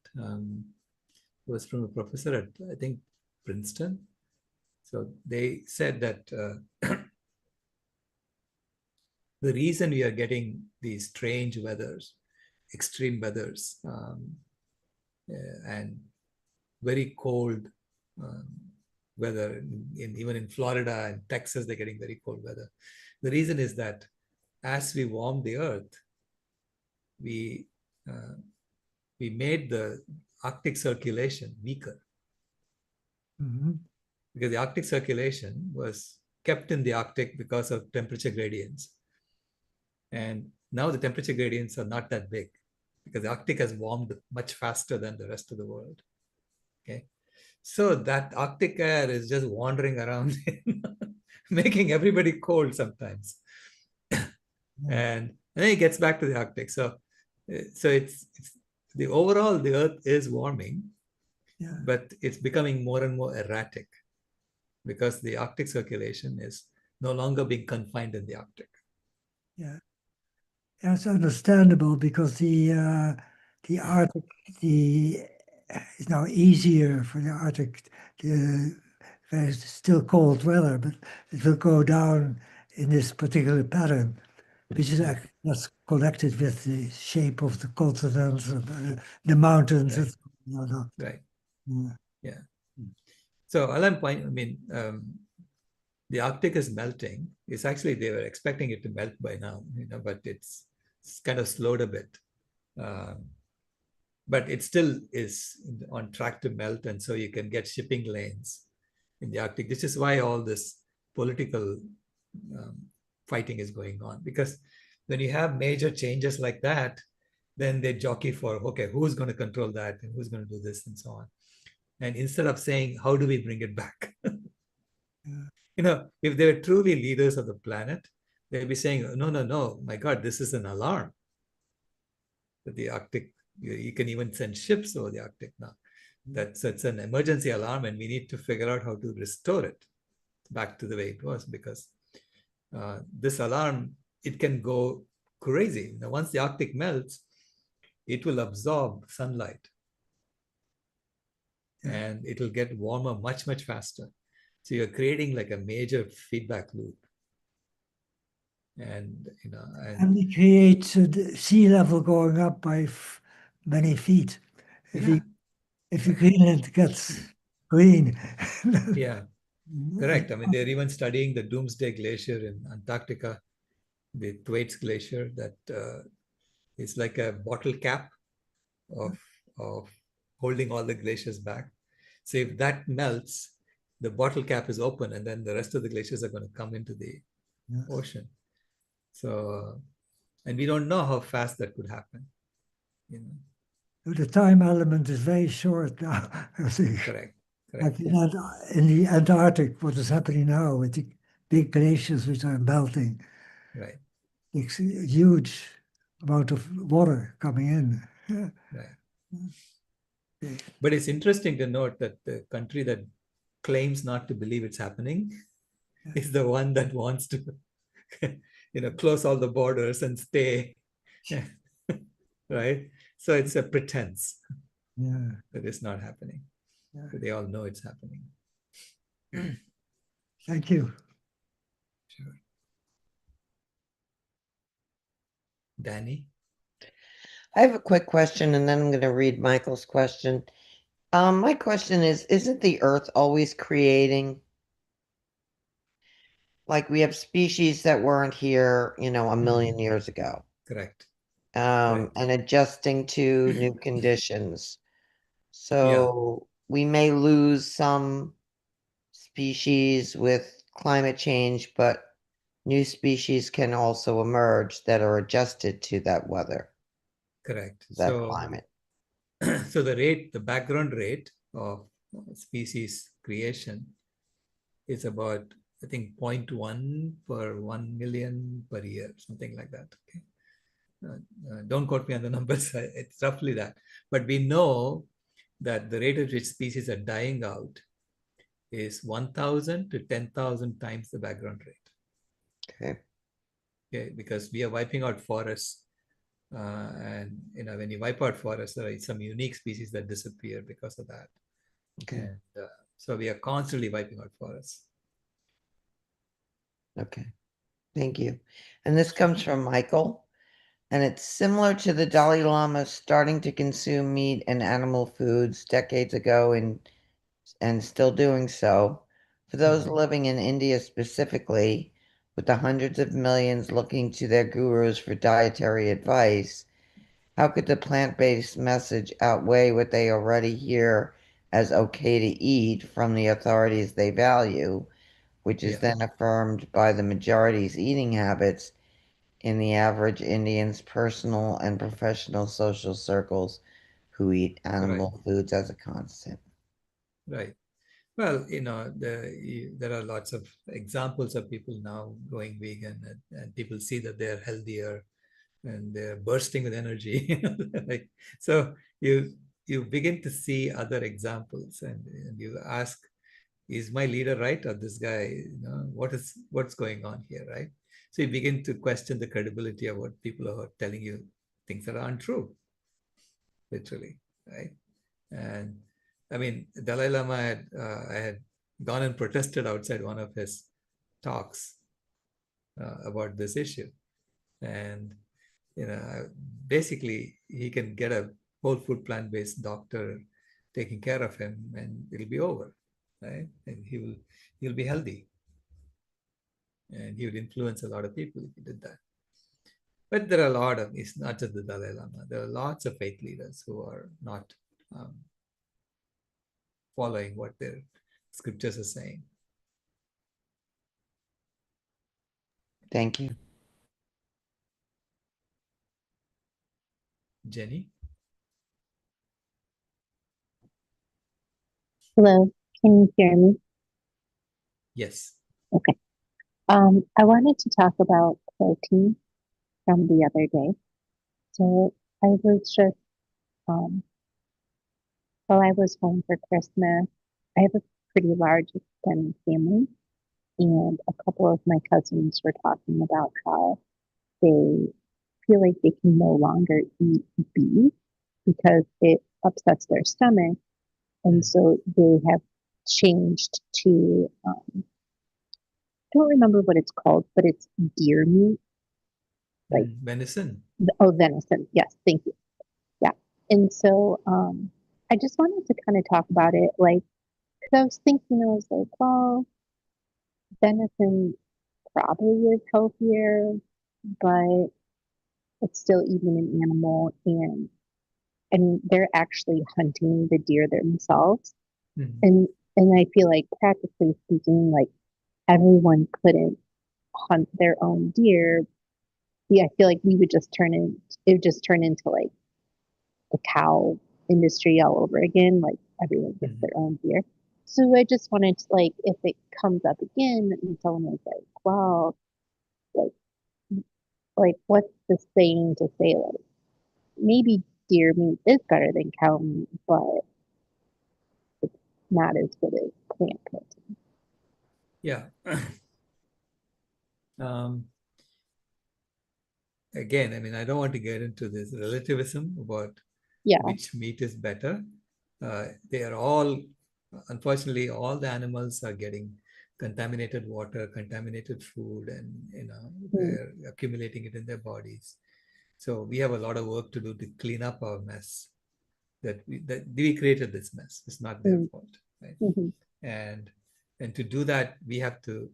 was from a professor at, I think, Princeton. So they said that the reason we are getting these strange weathers, extreme weathers, and very cold weather, even in Florida and Texas, they're getting very cold weather. The reason is that as we warm the earth, we made the Arctic circulation weaker. Mhm. Because the Arctic circulation was kept in the Arctic because of temperature gradients. And now the temperature gradients are not that big because the Arctic has warmed much faster than the rest of the world. Okay. So that Arctic air is just wandering around, making everybody cold sometimes. And then it gets back to the Arctic. So it's the overall, the Earth is warming, but it's becoming more and more erratic because the Arctic circulation is no longer being confined in the Arctic. Yeah, it's understandable because the Arctic is now easier for the Arctic. There's still cold weather, but it will go down in this particular pattern, which is actually that's connected with the shape of the continents and the mountains. Right. And, Right. Yeah. So Alan point, I mean, the Arctic is melting. It's actually, they were expecting it to melt by now, but it's kind of slowed a bit. But it still is on track to melt. And so you can get shipping lanes in the Arctic. This is why all this political fighting is going on. Because when you have major changes like that, then they jockey for, okay, who's going to control that and who's going to do this and so on. And instead of saying, how do we bring it back? If they were truly leaders of the planet, they'd be saying, no, my God, this is an alarm. That the Arctic, you can even send ships over the Arctic now. It's an emergency alarm and we need to figure out how to restore it back to the way it was, because this alarm, it can go crazy. Now, once the Arctic melts, it will absorb sunlight and it will get warmer much, much faster. So you're creating like a major feedback loop. And we create the sea level going up by many feet. If Greenland gets green. Yeah, correct. I mean, they're even studying the Doomsday Glacier in Antarctica, the Thwaites Glacier, that It's like a bottle cap of holding all the glaciers back. So if that melts, the bottle cap is open, and then the rest of the glaciers are going to come into the Yes. ocean. So, and we don't know how fast that could happen. You know, The time element is very short now, I think. correct, Like correct, in the Antarctic, what is happening now with the big glaciers which are melting, right, it's a huge amount of water coming in. Yeah. right. But it's interesting to note that the country that claims not to believe it's happening is the one that wants to, close all the borders and stay, right? So it's a pretense Yeah. that it's not happening. Yeah. But they all know it's happening. Thank you. Sure. Danny? I have a quick question and then I'm going to read Michael's question. My question is, isn't the Earth always creating? Like we have species that weren't here, a million years ago, Correct. Correct. and adjusting to new conditions. Yeah, So we may lose some species with climate change, but new species can also emerge that are adjusted to that weather, correct. that So, climate. so the background rate of species creation is about, I think, 0.1 per 1 million per year, something like that. Okay. Don't quote me on the numbers. It's roughly that. But we know that the rate at which species are dying out is 1,000 to 10,000 times the background rate. Okay. Okay, because we are wiping out forests. And when you wipe out forests, there are some unique species that disappear because of that. Okay. And so we are constantly wiping out forests. Okay. Thank you. And this comes from Michael, and it's similar to the Dalai Lama starting to consume meat and animal foods decades ago and still doing so. For those living in India specifically, with the hundreds of millions looking to their gurus for dietary advice, how could the plant-based message outweigh what they already hear as okay to eat from the authorities they value, which is Yeah. then affirmed by the majority's eating habits in the average Indian's personal and professional social circles who eat animal foods as a constant? Right. Well, there are lots of examples of people now going vegan, and people see that they're healthier and they're bursting with energy. So you begin to see other examples, and you ask, is my leader right, or this guy? What's going on here, right? So you begin to question the credibility of what people are telling you, things that are untrue, literally, right? And I mean, Dalai Lama I had gone and protested outside one of his talks about this issue. And, basically he can get a whole food plant-based doctor taking care of him and it'll be over, right? And he'll be healthy. And he would influence a lot of people if he did that. But there are a lot of, it's not just the Dalai Lama, there are lots of faith leaders who are not following what their scriptures are saying. Thank you. Jenny? Hello, can you hear me? Yes. Okay. I wanted to talk about protein from the other day. So I was just, while I was home for Christmas, I have a pretty large extended family, and a couple of my cousins were talking about how they feel like they can no longer eat beef because it upsets their stomach, and so they have changed to don't remember what it's called, but it's deer meat. Like Venison. venison. Yes, thank you. Yeah. And so I just wanted to kind of talk about it. Like, 'cause I was thinking, I was like, well, venison probably is healthier, but it's still even an animal, and they're actually hunting the deer themselves. Mhm. And I feel like practically speaking, like everyone couldn't hunt their own deer. Yeah, I feel like it would just turn into like the cow industry all over again. Like everyone gets Mhm. their own deer. So I just wanted to, like, if it comes up again and someone was like, wow, like what's the saying to say, like, maybe deer meat is better than cow meat, but it's not as good as plant protein. Yeah. Um, Again, I mean, I don't want to get into this relativism about Yeah. which meat is better. They are all, unfortunately, all the animals are getting contaminated water, contaminated food, and Mm, they're accumulating it in their bodies. So we have a lot of work to do to clean up our mess. That we created this mess. It's not their mm, fault, right? mm-hmm, And to do that, we have to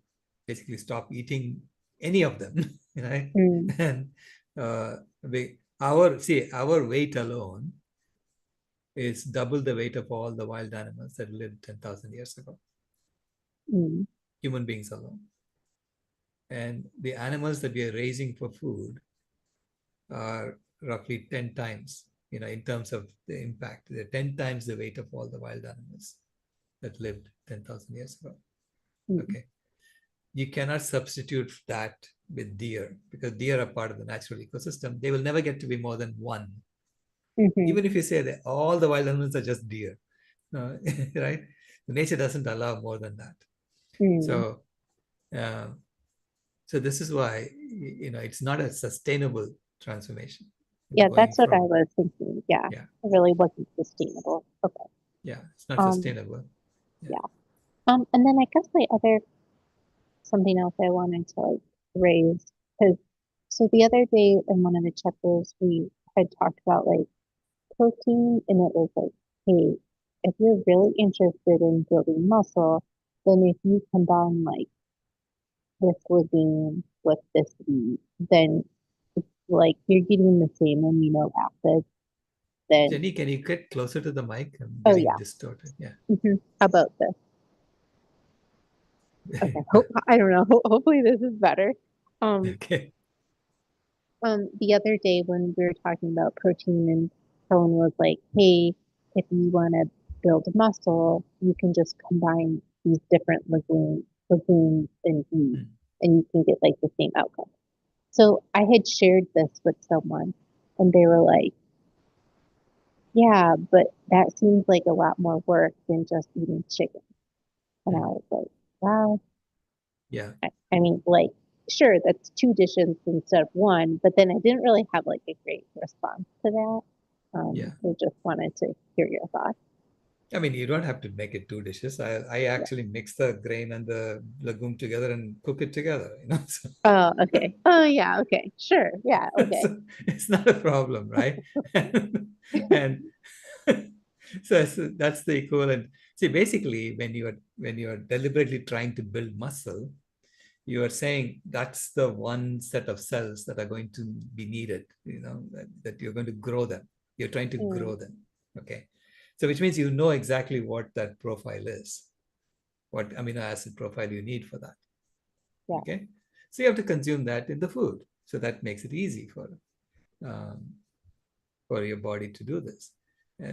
basically stop eating any of them, right? mm, And our weight alone is double the weight of all the wild animals that lived 10,000 years ago, mm, human beings alone. And the animals that we are raising for food are roughly 10 times, in terms of the impact. They're 10 times the weight of all the wild animals that lived 10,000 years ago. mm, Okay. You cannot substitute that with deer because deer are part of the natural ecosystem. They will never get to be more than one. mm-hmm, Even if you say that all the wild animals are just deer, right? Nature doesn't allow more than that. mm. So, so this is why it's not a sustainable transformation. Yeah, Going that's what I from was thinking. Yeah, yeah, it really wasn't sustainable. Okay. yeah, it's not Um, sustainable. Yeah. yeah. And then I guess my other something else I wanted to like raise, because so the other day in one of the chapters we had talked about like protein, and it was like, hey, if you're really interested in building muscle, then if you combine like this legume with this wheat, then it's like you're getting the same amino acids. Then, Jenny, can you get closer to the mic? I'm oh getting yeah, distorted. Yeah. how about this? Okay, I don't know. Hopefully this is better. Um, Okay. the other day when we were talking about protein, and someone was like, "Hey, if you want to build muscle, you can just combine these different legumes and wheat, Mm. and you can get like the same outcome." So I had shared this with someone, and they were like, "Yeah, but that seems like a lot more work than just eating chicken." And I Mm. was like, "Wow." Yeah. I mean, like, sure, that's two dishes instead of one, but then I didn't really have like a great response to that. Yeah. I just wanted to hear your thoughts. I mean, you don't have to make it two dishes. I Yeah. actually mix the grain and the legume together and cook it together, So, Oh, okay. Oh, yeah. Okay. Sure. Yeah. Okay. so it's not a problem, right? And so that's the equivalent. See, basically, when you are deliberately trying to build muscle, you are saying that's the one set of cells that are going to be needed, that you're going to grow them. You're trying to Mm, grow them. Okay. So which means you know exactly what that profile is, what amino acid profile you need for that. yeah. Okay. So you have to consume that in the food. So that makes it easy um, for your body to do this.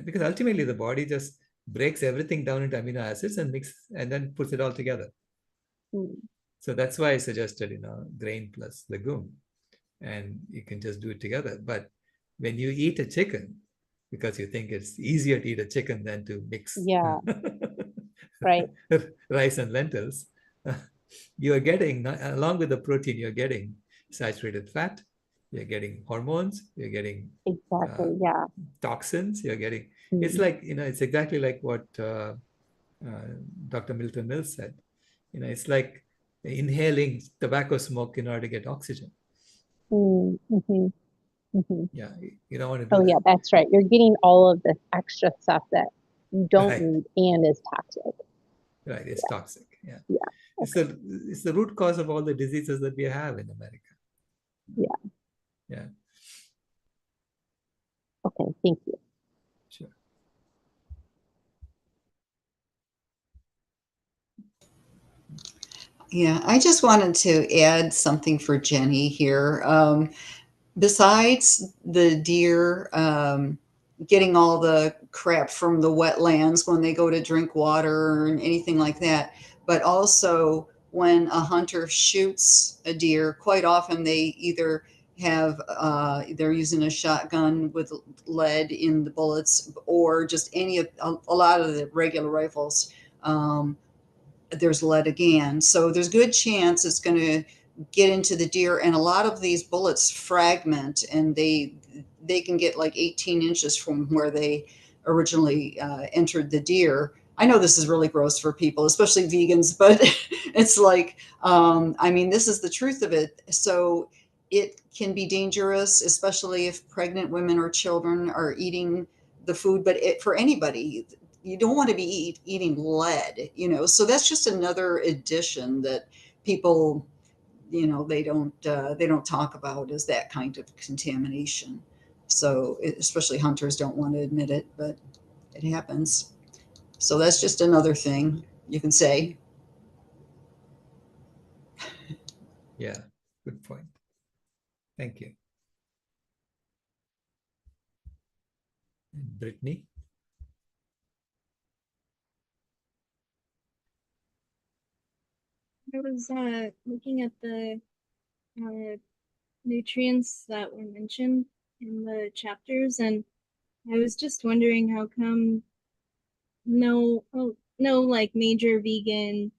Because ultimately the body just breaks everything down into amino acids and then puts it all together. Mm, So that's why I suggested, grain plus legume, and you can just do it together. But when you eat a chicken, because you think it's easier to eat a chicken than to mix yeah. Right. rice and lentils, you are getting, along with the protein, you're getting saturated fat, you're getting hormones, you're getting uh, Exactly. Yeah. toxins, it's Mm, like, it's exactly like what Dr. Milton Mills said. It's like inhaling tobacco smoke in order to get oxygen. mm, mm-hmm, mm-hmm. Yeah, you don't want to do Oh, yeah. that. That's right. You're getting all of this extra stuff that you don't Right, need and is toxic. right. It's toxic. Yeah. Yeah. It's Okay. the root cause of all the diseases that we have in America. Yeah. Yeah. Okay, thank you. Sure. Yeah, I just wanted to add something for Jenny here. Besides the deer getting all the crap from the wetlands when they go to drink water and anything like that, but also when a hunter shoots a deer, quite often they either have they're using a shotgun with lead in the bullets, or just any of a lot of the regular rifles. There's lead again. So there's good chance it's going to get into the deer, and a lot of these bullets fragment, and they can get like 18 inches from where they originally entered the deer. I know this is really gross for people, especially vegans, but it's like, I mean, this is the truth of it. So it can be dangerous, especially if pregnant women or children are eating the food, but for anybody, you don't want to be eating lead, so that's just another addition that people, they don't talk about, is that kind of contamination. So especially hunters don't want to admit it, but it happens. So that's just another thing you can say. Yeah, good point. Thank you. Brittany? I was looking at the uh, nutrients that were mentioned in the chapters, and I was just wondering how come no like major vegan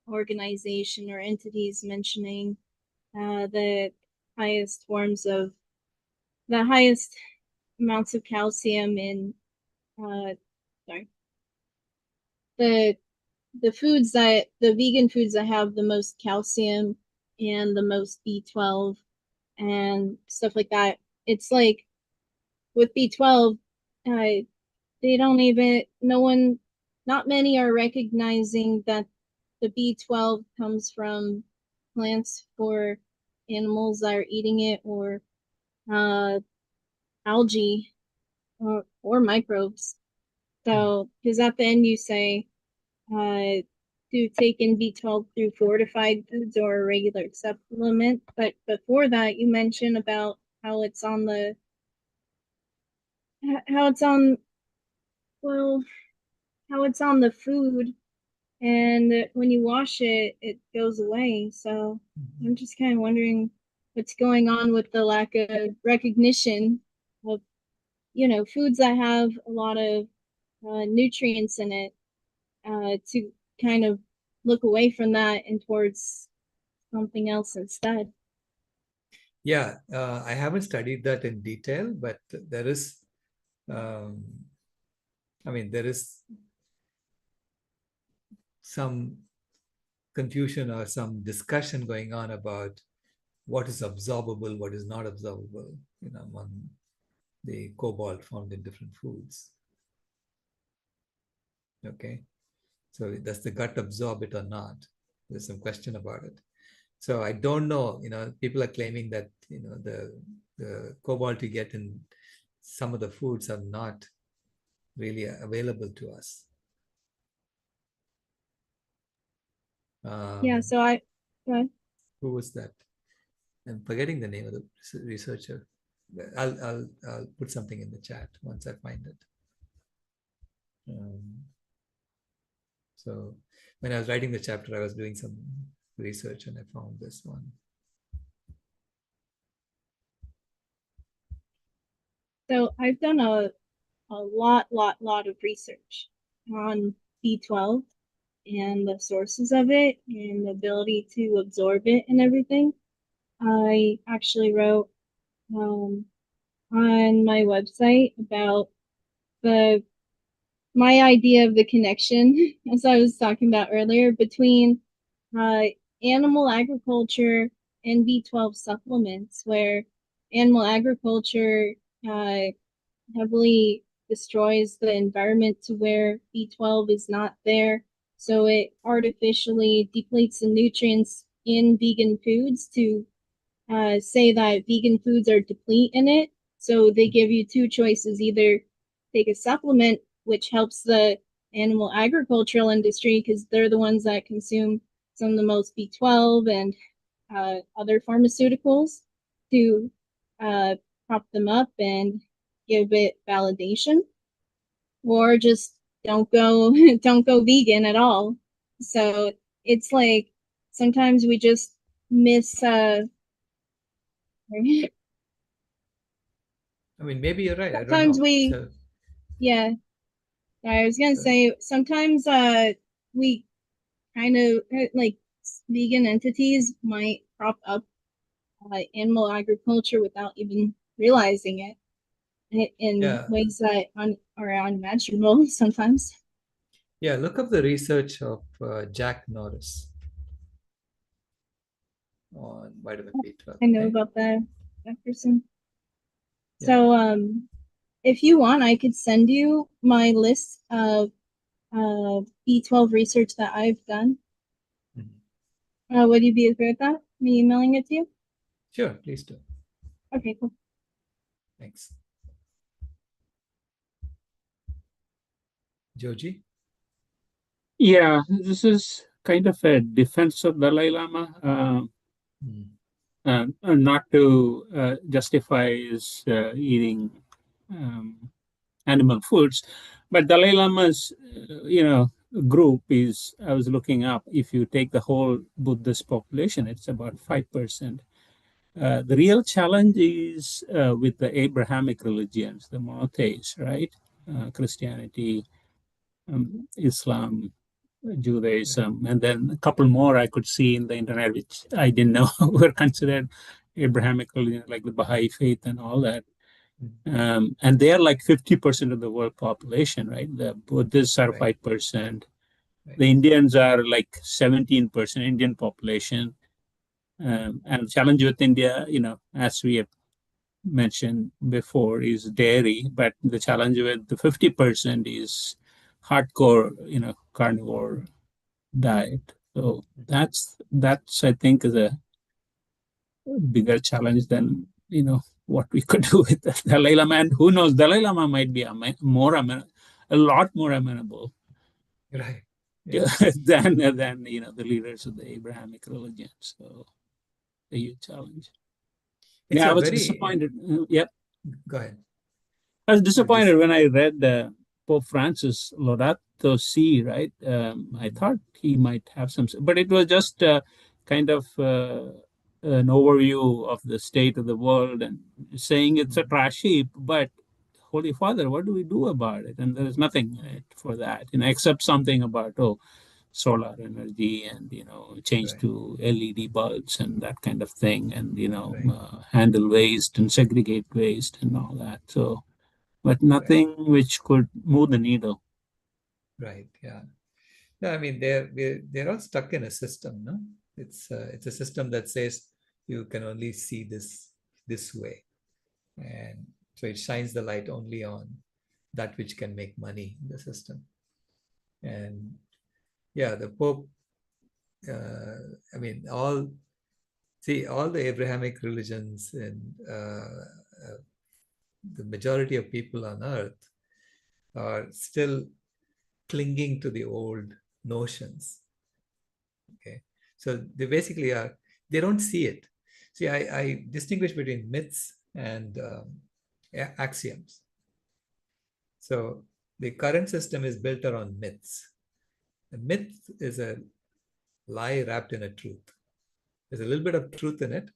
organization or entities mentioning the highest forms of the highest amounts of calcium in sorry the the vegan foods that have the most calcium and the most B12 and stuff like that. It's like with B12, they don't even, no one, not many are recognizing that the B12 comes from plants for animals that are eating it, or uh, algae, or microbes. So, because at the end you say, to take in B12 through fortified foods or a regular supplement, but before that you mentioned about how it's on the how it's on well how it's on the food, and when you wash it it goes away. So I'm just kind of wondering what's going on with the lack of recognition of foods that have a lot of nutrients in it, to kind of look away from that and towards something else instead. Yeah, I haven't studied that in detail, but there is, there is some confusion or some discussion going on about what is absorbable, what is not absorbable, among the cobalt found in different foods. Okay, so does the gut absorb it or not? There's some question about it. So I don't know, people are claiming that, the cobalt you get in some of the foods are not really available to us. Yeah, so I Who was that? I'm forgetting the name of the researcher. I'll put something in the chat once I find it. So when I was writing the chapter, I was doing some research and I found this one. So I've done a lot of research on B12 and the sources of it and the ability to absorb it and everything. I actually wrote on my website about the my idea of the connection, as I was talking about earlier, between uh, animal agriculture and B12 supplements, where animal agriculture heavily destroys the environment to where B12 is not there. So it artificially depletes the nutrients in vegan foods to say that vegan foods are deplete in it. So they give you two choices: either take a supplement, which helps the animal agricultural industry because they're the ones that consume some of the most B12 and other pharmaceuticals to prop them up and give it validation, or just don't go don't go vegan at all. So it's like sometimes we just miss I mean, maybe you're right. I don't sometimes know. we So, yeah, I was gonna say sometimes we kind of like vegan entities might prop up animal agriculture without even realizing it in yeah, ways that are unimaginable sometimes. yeah. Look up the research of Jack Norris on vitamin B12. I know Okay. about that person. Yeah. So if you want, I could send you my list of B12 research that I've done. Mhm. Would you be okay with that? Me emailing it to you? Sure, please do. Okay, cool. Thanks. Joji? Yeah, this is kind of a defense of Dalai Lama, Mm. not to justify his eating animal foods, but Dalai Lama's, group is. I was looking up. If you take the whole Buddhist population, it's about 5%. The real challenge is with the Abrahamic religions, the monotheists, right? Christianity, Islam, Judaism, and then a couple more I could see in the internet, which I didn't know were considered Abrahamic religion, like the Baha'i faith and all that. And they are like 50% of the world population, right? The Buddhists are Right. 5%. Right. The Indians are like 17% Indian population. And the challenge with India, as we have mentioned before, is dairy, but the challenge with the 50% is hardcore, carnivore diet. So that's I think is a bigger challenge than what we could do with the Dalai Lama. And who knows, Dalai Lama might be a lot more amenable Right. Yeah. than the leaders of the Abrahamic religion. So a huge challenge. It's Yeah, I a was very, disappointed. Yep. go ahead. I was No, just, disappointed when I read Pope Francis Laudato Si, right? I thought he might have some, but it was just kind of an overview of the state of the world and saying it's a trash heap, but Holy Father, what do we do about it? And there's nothing in it for that, except something about, solar energy and, change right. to LED bulbs and that kind of thing, and, Right. handle waste and segregate waste and all that. So, but Right. nothing which could move the needle. Right. Yeah. No, I mean they're all stuck in a system, no? It's a system that says you can only see this way, and so it shines the light only on that which can make money in the system. And yeah, the Pope. I mean, all the Abrahamic religions and the majority of people on Earth are still clinging to the old notions. Okay, so they basically are. They don't see it. See, I distinguish between myths and axioms. So the current system is built around myths. A myth is a lie wrapped in a truth. There's a little bit of truth in it,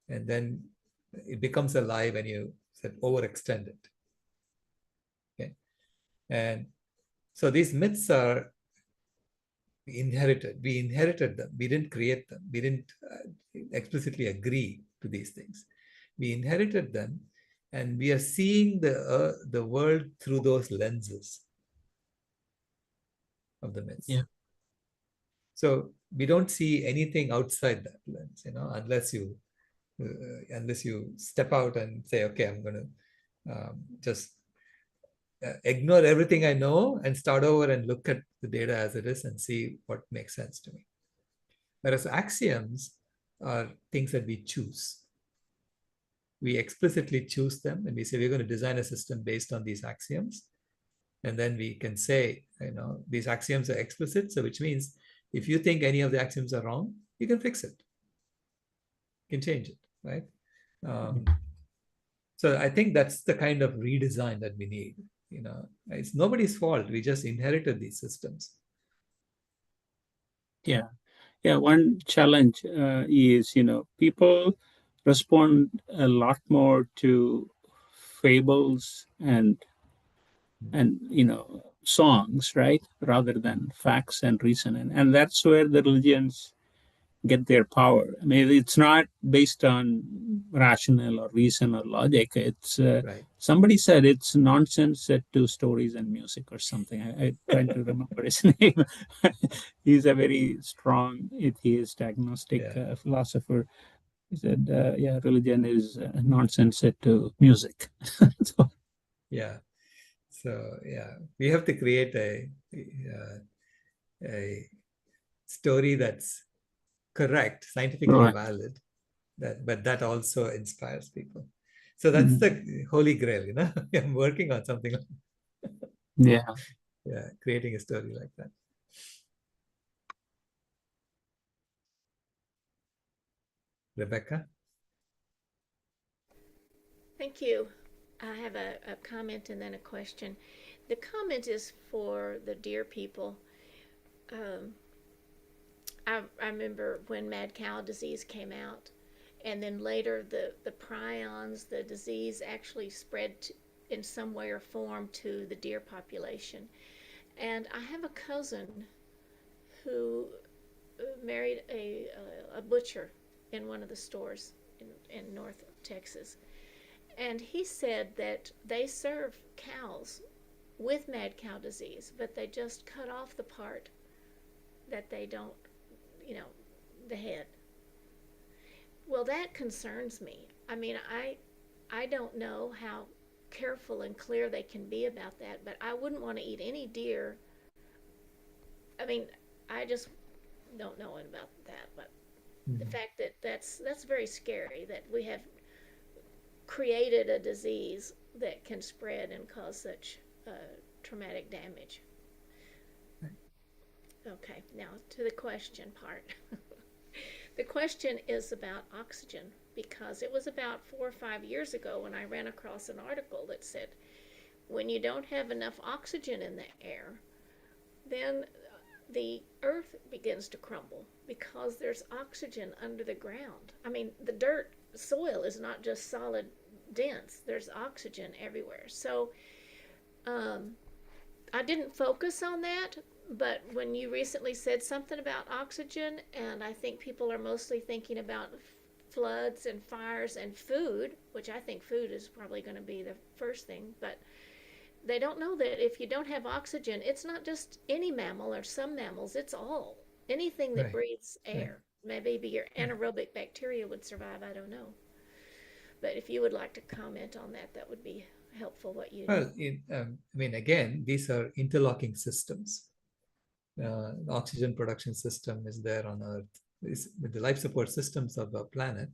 and then it becomes a lie when you overextend it. Okay, and so these myths are inherited. We inherited them. We didn't create them. We didn't explicitly agree to these things. We inherited them, and we are seeing the world through those lenses of the myths. Yeah. So we don't see anything outside that lens, unless you step out and say, okay, I'm going to just ignore everything I know and start over and look at the data as it is and see what makes sense to me. Whereas axioms are things that we choose. we explicitly choose them and we say we're going to design a system based on these axioms. And then we can say, these axioms are explicit. So which means if you think any of the axioms are wrong, you can fix it. You can change it, right? So I think that's the kind of redesign that we need. It's nobody's fault. We just inherited these systems. Yeah. One challenge is, people respond a lot more to fables and songs, right, rather than facts and reasoning, and that's where the religions get their power. I mean, it's not based on rational or reason or logic. It's Right. Somebody said it's nonsense set to stories and music or something. I trying to remember his name. He's a very strong atheist, agnostic philosopher. He said, religion is nonsense set to music. So, we have to create a story that's correct, scientifically valid, but that also inspires people. So that's the holy grail, I'm working on something like creating a story like that. Rebecca? Thank you. I have a comment and then a question. The comment is for the deer people. I remember when mad cow disease came out, and then later the prions, the disease actually spread in some way or form to the deer population. And I have a cousin who married a butcher in one of the stores in North Texas. And he said that they serve cows with mad cow disease, but they just cut off the part that they don't, the head. Well, that concerns me. I mean, I don't know how careful and clear they can be about that, but I wouldn't want to eat any deer. I mean, I just don't know about that, but the fact that that's very scary, that we have created a disease that can spread and cause such traumatic damage. Okay, now to the question part. The question is about oxygen, because it was about 4 or 5 years ago when I ran across an article that said when you don't have enough oxygen in the air, then the earth begins to crumble because there's oxygen under the ground. I mean, the soil is not just solid, dense. There's oxygen everywhere. So I didn't focus on that, but when you recently said something about oxygen, and I think people are mostly thinking about floods and fires and food, which I think food is probably going to be the first thing, but they don't know that if you don't have oxygen, it's not just any mammal or some mammals, it's all. Anything that breathes air. Maybe your anaerobic bacteria would survive, I don't know. But if you would like to comment on that, that would be helpful, what you Well, again, these are interlocking systems. The oxygen production system is there on Earth. The life support systems of our planet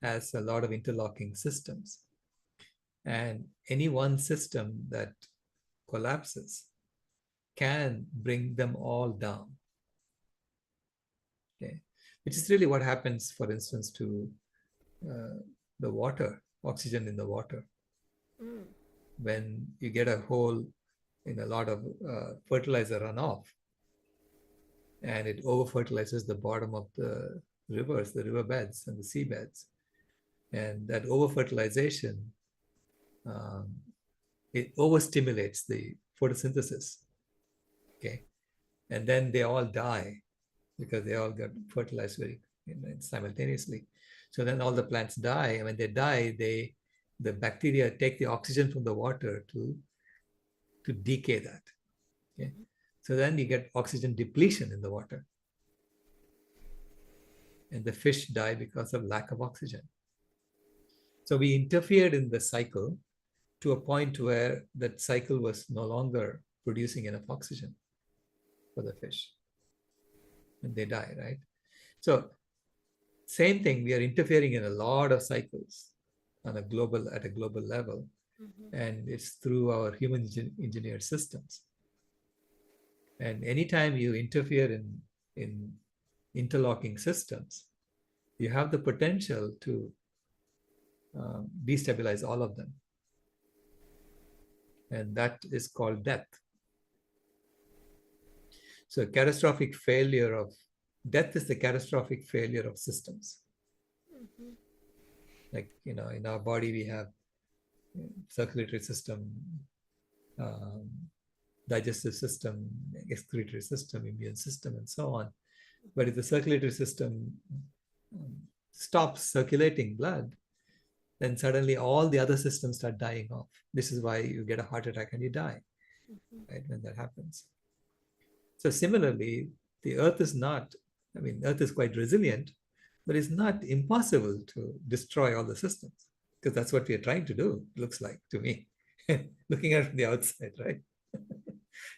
has a lot of interlocking systems. And any one system that collapses can bring them all down. Okay, which is really what happens, for instance, to the water, oxygen in the water. When you get a hole in a lot of fertilizer runoff, and it over-fertilizes the bottom of the rivers, the riverbeds and the seabeds. And that over-fertilization, it overstimulates the photosynthesis. Okay, and then they all die because they all got fertilized very simultaneously. So then all the plants die, and when they die, the bacteria take the oxygen from the water to decay that. Okay, so then you get oxygen depletion in the water, and the fish die because of lack of oxygen. So we interfered in the cycle to a point where that cycle was no longer producing enough oxygen for the fish, and they die, right? So same thing, we are interfering in a lot of cycles at a global level, and it's through our human engineered systems. And anytime you interfere in interlocking systems, you have the potential to destabilize all of them. And that is called death. So catastrophic failure of death is the catastrophic failure of systems. Like, in our body, we have circulatory system, digestive system, excretory system, immune system, and so on. But if the circulatory system stops circulating blood, then suddenly all the other systems start dying off. This is why you get a heart attack and you die, right, when that happens. So similarly, the earth is not, earth is quite resilient, but it's not impossible to destroy all the systems, because that's what we are trying to do, looks like to me, looking at it from the outside, right?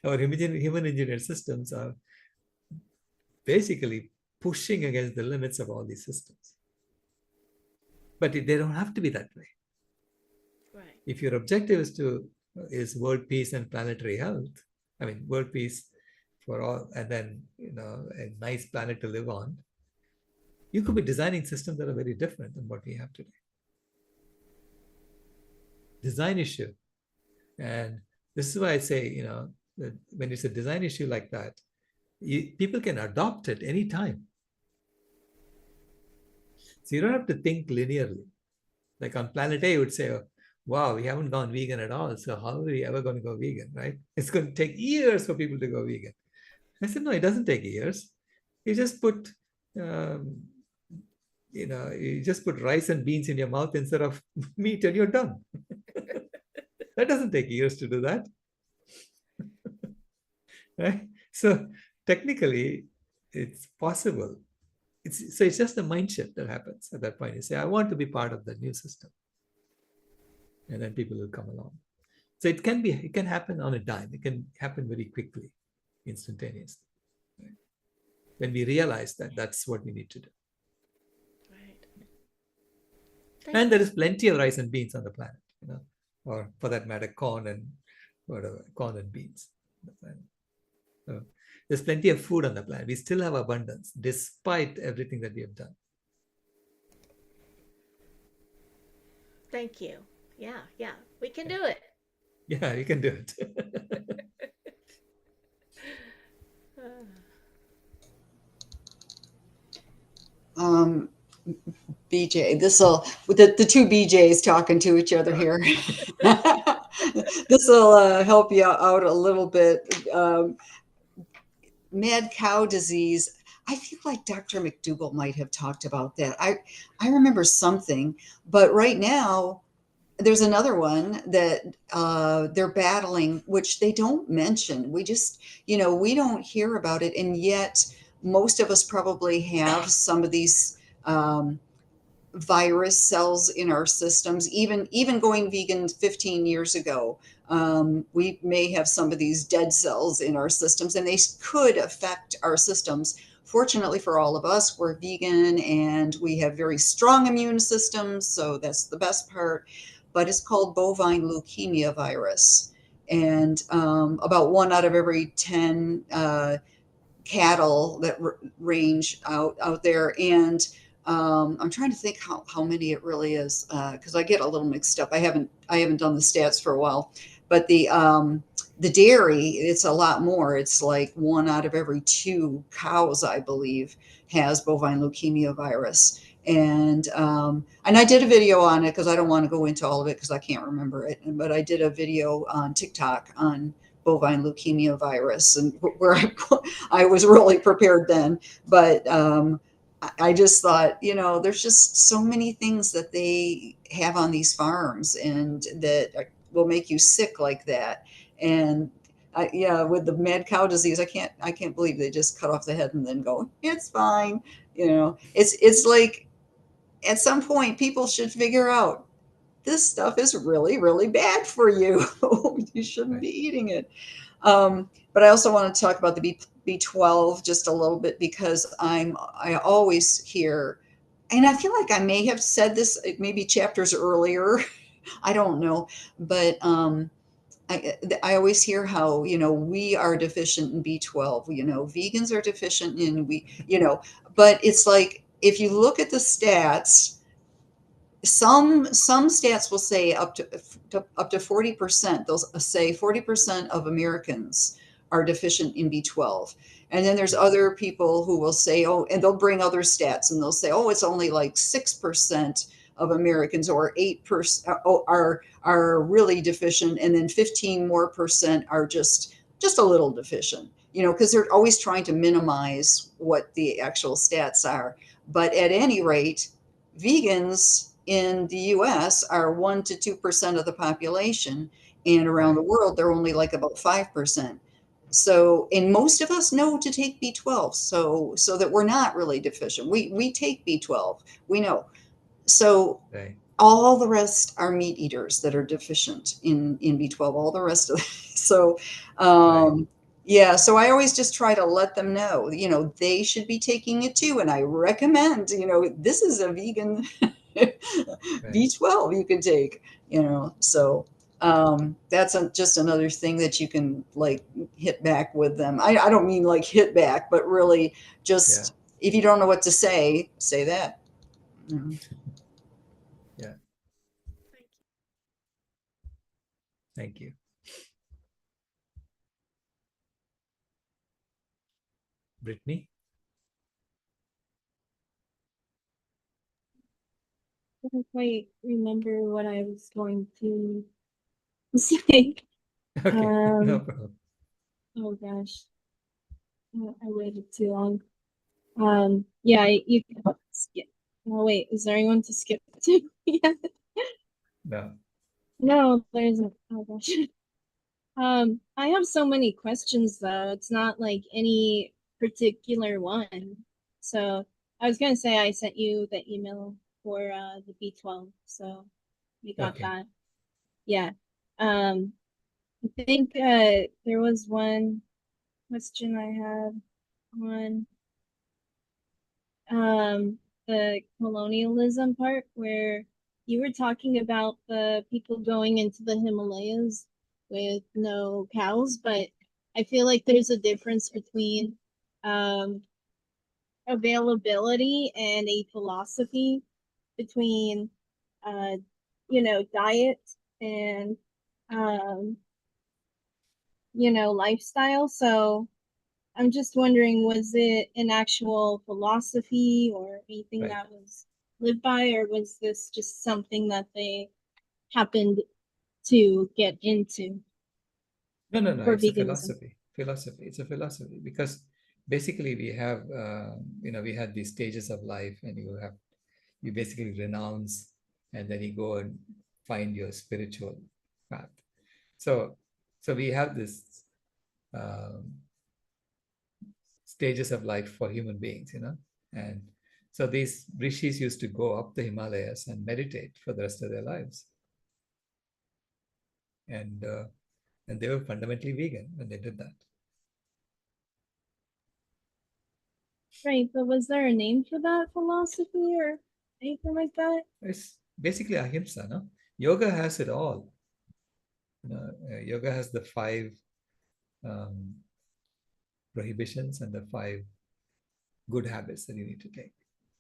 Our human engineered systems are basically pushing against the limits of all these systems. But they don't have to be that way. Right. If your objective is world peace and planetary health, world peace for all, and then a nice planet to live on, you could be designing systems that are very different than what we have today. Design issue. And this is why I say, that when it's a design issue like that, people can adopt it anytime. So you don't have to think linearly. Like on planet A, you would say, wow, we haven't gone vegan at all. So how are we ever going to go vegan, right? It's going to take years for people to go vegan. I said, no, it doesn't take years. You just put, you just put rice and beans in your mouth instead of meat and you're done. That doesn't take years to do that. Right? So technically, it's possible. It's just a mind shift that happens at that point. You say, I want to be part of the new system. And then people will come along. So it can happen on a dime. It can happen very quickly, instantaneously. Right? When we realize that that's what we need to do. Right. And there is plenty of rice and beans on the planet, or for that matter, corn and beans on the planet. So there's plenty of food on the planet. We still have abundance despite everything that we have done. Thank you. Yeah, we can do it. Yeah, you can do it. BJ, the two BJs talking to each other here. This will help you out a little bit. Mad cow disease. I feel like Dr. McDougall might have talked about that. I remember something, but right now there's another one that they're battling, which they don't mention. We just, we don't hear about it. And yet most of us probably have some of these virus cells in our systems, even going vegan 15 years ago. We may have some of these dead cells in our systems, and they could affect our systems. Fortunately for all of us, we're vegan and we have very strong immune systems, so that's the best part. But it's called bovine leukemia virus. And about 1 out of every 10 cattle that range out there. And I'm trying to think how many it really is, because I get a little mixed up. I haven't done the stats for a while, but the dairy, it's a lot more. It's like 1 out of every 2 cows, I believe, has bovine leukemia virus. And I did a video on it because I don't want to go into all of it because I can't remember it. But I did a video on TikTok on bovine leukemia virus, and where I was really prepared then. But I just thought, there's just so many things that they have on these farms and that will make you sick like that. And with the mad cow disease, I can't believe they just cut off the head and then go, it's fine. It's like at some point people should figure out this stuff is really, really bad for you. You shouldn't be eating it. But I also want to talk about the B12 just a little bit, because I always hear and I feel like I may have said this maybe chapters earlier. I don't know, but I always hear how, we are deficient in B12, vegans are deficient in but it's like, if you look at the stats, some stats will say up to 40%. They'll say 40% of Americans are deficient in B12. And then there's other people who will say, oh, and they'll bring other stats and they'll say, oh, it's only like 6% of Americans, or 8% are really deficient, and then 15% more are just a little deficient. Because they're always trying to minimize what the actual stats are. But at any rate, vegans in the US are 1 to 2% of the population, and around the world they're only like about 5%. So, and most of us know to take B12, so that we're not really deficient. We take B12, we know. So all the rest are meat eaters that are deficient in B12, all the rest of it. So yeah, so I always just try to let them know, they should be taking it too. And I recommend, this is a vegan B12 you can take, so that's just another thing that you can like hit back with them. I don't mean like hit back, but really just if you don't know what to say that. Yeah. Thank you. Brittany? I don't quite remember what I was going to say. Okay, no problem. Oh gosh, I waited too long. Yeah, you can skip. Oh wait, is there anyone to skip to? Yeah. No. No, there isn't. Oh gosh. I have so many questions though. It's not like any particular one. So I was gonna say I sent you the email for the B12, so we got that. Yeah. I think there was one question I had on the colonialism part where you were talking about the people going into the Himalayas with no cows, but I feel like there's a difference between um, availability and a philosophy between diet and um, lifestyle. So I'm just wondering, was it an actual philosophy or anything that was lived by, or was this just something that they happened to get into? No, For it's a veganism. philosophy. It's a philosophy because basically we have, we had these stages of life, and you basically renounce, and then you go and find your spiritual path. So we have this stages of life for human beings, and so these rishis used to go up the Himalayas and meditate for the rest of their lives, and they were fundamentally vegan when they did that. Right, but was there a name for that philosophy or anything like that? It's basically ahimsa, no? Yoga has it all. Yoga has the 5 prohibitions and the 5 good habits that you need to take.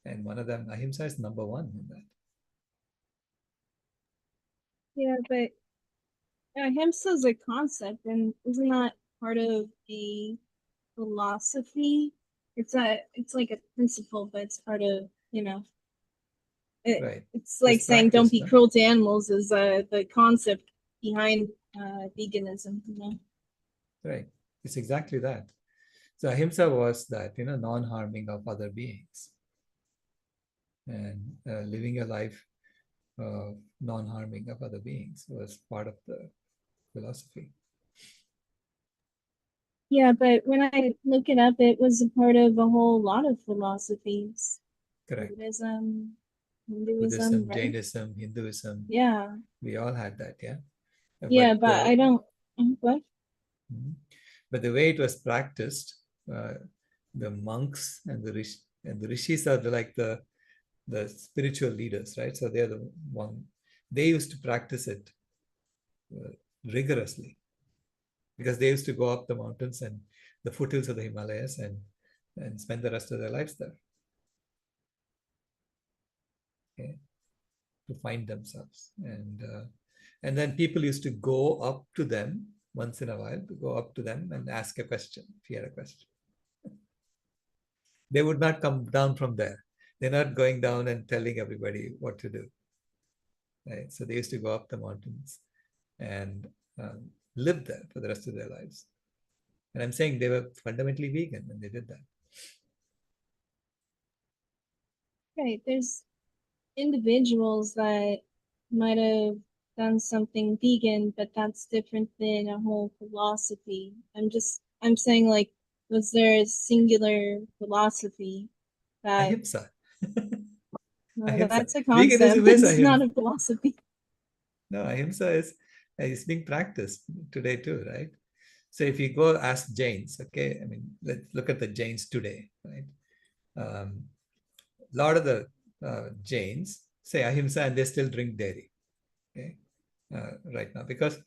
And one of them, ahimsa, is number 1 in that. Yeah, but ahimsa is a concept, and isn't that part of a philosophy? It's like a principle, but it's part of, it's like saying don't be cruel to animals is the concept behind veganism, Right. It's exactly that. So ahimsa was that, non-harming of other beings and living a life of non-harming of other beings was part of the philosophy. Yeah, but when I look it up, it was a part of a whole lot of philosophies. Correct. Buddhism, Buddhism, right? Jainism, Hinduism. Yeah. We all had that, yeah. Yeah, but I don't. What? But the way it was practiced, the monks and the rishis are like the the spiritual leaders, right? So they're the one, they used to practice it rigorously because they used to go up the mountains and the foothills of the Himalayas and spend the rest of their lives there. Okay, to find themselves. And then people used to go up to them once in a while, to go up to them and ask a question, if you had a question. They would not come down from there. They're not going down and telling everybody what to do. Right? So they used to go up the mountains and live there for the rest of their lives. And I'm saying they were fundamentally vegan when they did that. Right. There's individuals that might have done something vegan, but that's different than a whole philosophy. I'm saying, like, was there a singular philosophy that Ahimsa. no, that's a Veganism concept. is It's not ahimsa. a philosophy. No, ahimsa is being practiced today too, right? So if you go ask Jains, okay, I mean, let's look at the Jains today, right? A lot of the Jains say ahimsa and they still drink dairy, okay, right now, because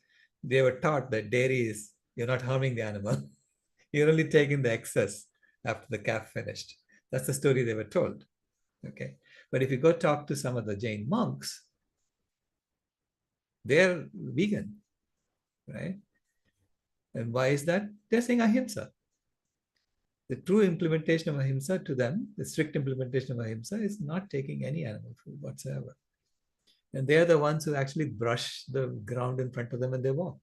they were taught that dairy is, you're not harming the animal, you're only taking the excess after the calf finished. That's the story they were told, okay? But if you go talk to some of the Jain monks, they're vegan, right? And why is that? They're saying ahimsa. The true implementation of ahimsa to them, the strict implementation of ahimsa, is not taking any animal food whatsoever. And they're the ones who actually brush the ground in front of them when they walk.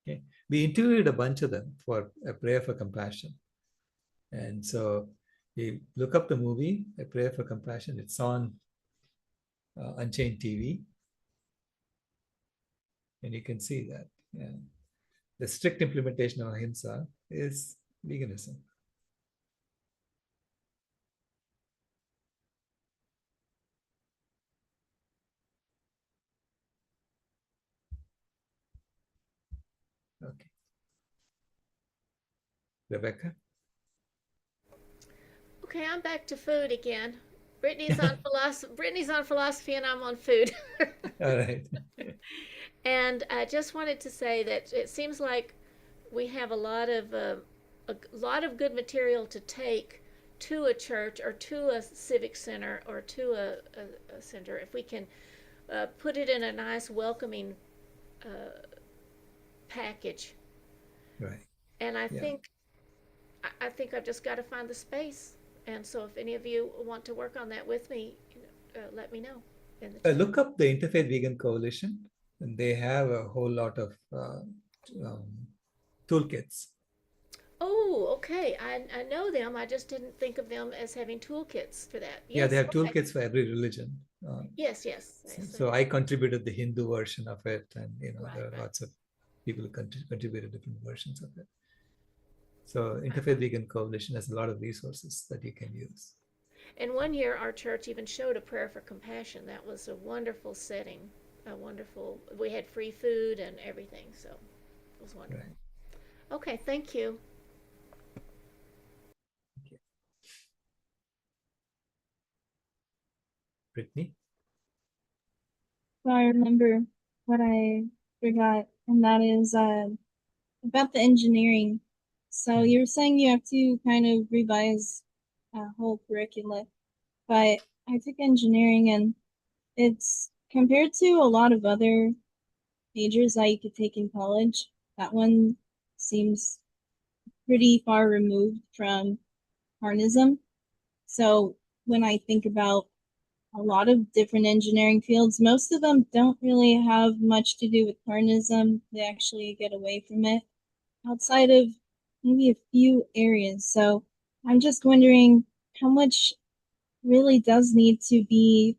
Okay. We interviewed a bunch of them for A Prayer for Compassion. And so you look up the movie, A Prayer for Compassion. It's on Unchained TV. And you can see that. Yeah. The strict implementation of ahimsa is veganism. Okay. Rebecca? Okay, I'm back to food again. Brittany's on philosophy, and I'm on food. All right. And I just wanted to say that it seems like we have a lot of good material to take to a church or to a civic center or to a center if we can put it in a nice welcoming package. Right. And I Yeah. think I've just got to find the space. And so if any of you want to work on that with me, let me know in the chat. Look up the Interfaith Vegan Coalition, and they have a whole lot of toolkits. Oh, okay. I know them. I just didn't think of them as having toolkits for that. Yeah, they Yes. have Okay. toolkits for every religion. Yes. So I contributed the Hindu version of it, and Right, there are right. lots of people who contributed different versions of it. So Interfaith Vegan Coalition has a lot of resources that you can use. And one year our church even showed a prayer for compassion. That was a wonderful setting. We had free food and everything. So it was wonderful. Right. Okay, thank you. Okay. Brittany? So I remember what I forgot, and that is about the engineering. So you were saying you have to kind of revise a whole curricula, but I took engineering, and it's compared to a lot of other majors that you could take in college. That one seems pretty far removed from carnism. So when I think about a lot of different engineering fields, most of them don't really have much to do with carnism. They actually get away from it outside of maybe a few areas. So I'm just wondering how much really does need to be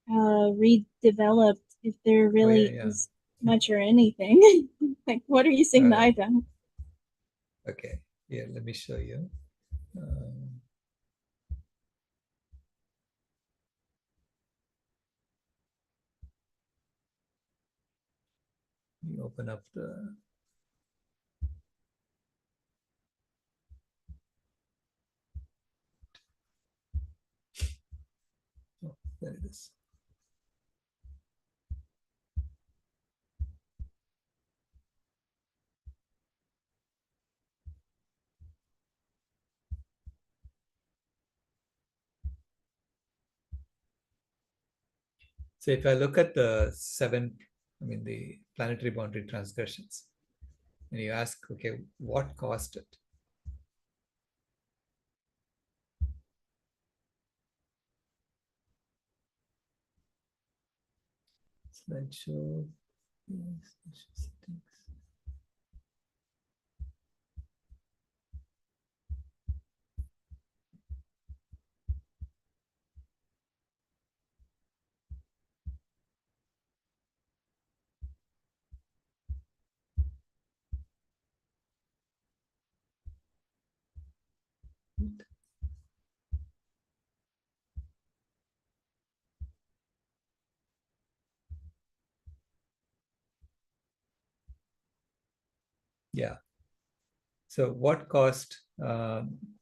redeveloped if there Oh, really yeah. is much or anything. Like, what are you saying that I don't? Okay. Yeah, let me show you. You open up the There it is. So if I look at the the planetary boundary transgressions, and you ask, okay, what caused it? Slideshow. Yes, settings. Yeah. So what caused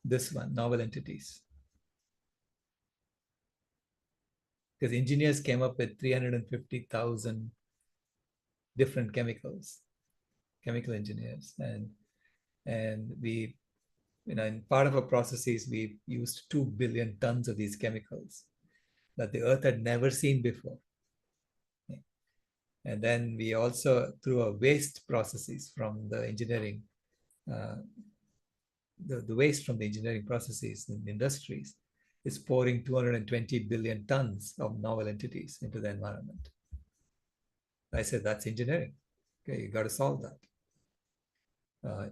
this one, novel entities? Because engineers came up with 350,000 different chemical engineers, and we, in part of our processes, we used 2 billion tons of these chemicals that the Earth had never seen before. And then we also, through our waste processes from the engineering, the waste from the engineering processes in industries is pouring 220 billion tons of novel entities into the environment. I said, that's engineering. Okay, you got to solve that.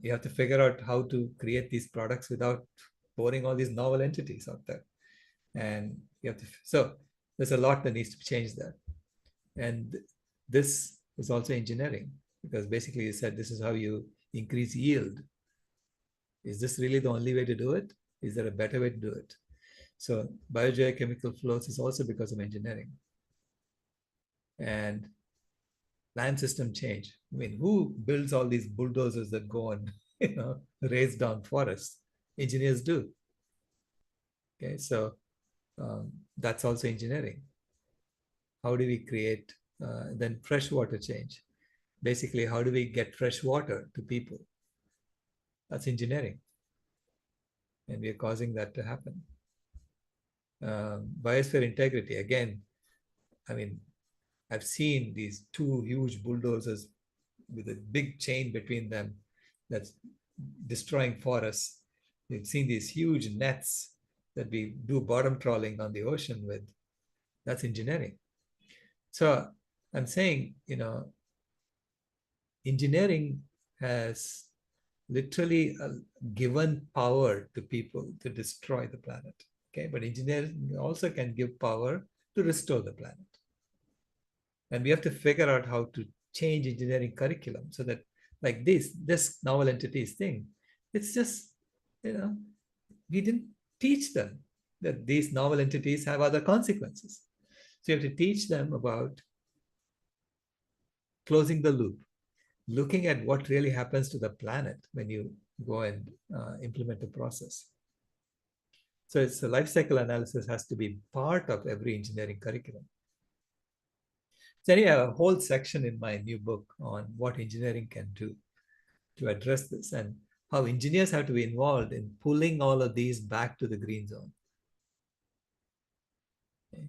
You have to figure out how to create these products without pouring all these novel entities out there. And you have to, so there's a lot that needs to change there. And this is also engineering, because basically you said this is how you increase yield. Is this really the only way to do it? Is there a better way to do it? So biogeochemical flows is also because of engineering. And land system change. I mean, who builds all these bulldozers that go and raise down forests? Engineers do. Okay, so that's also engineering. How do we create then freshwater change? Basically, how do we get fresh water to people? That's engineering, and we are causing that to happen. Biosphere integrity, again, I mean, I've seen these two huge bulldozers with a big chain between them that's destroying forests. We've seen these huge nets that we do bottom trawling on the ocean with. That's engineering. So I'm saying, engineering has literally given power to people to destroy the planet. Okay, but engineering also can give power to restore the planet. And we have to figure out how to change engineering curriculum so that, like this novel entities thing, it's just, we didn't teach them that these novel entities have other consequences. So you have to teach them about closing the loop, looking at what really happens to the planet when you go and implement the process. So it's a life cycle analysis has to be part of every engineering curriculum. So anyway, a whole section in my new book on what engineering can do to address this and how engineers have to be involved in pulling all of these back to the green zone. Okay.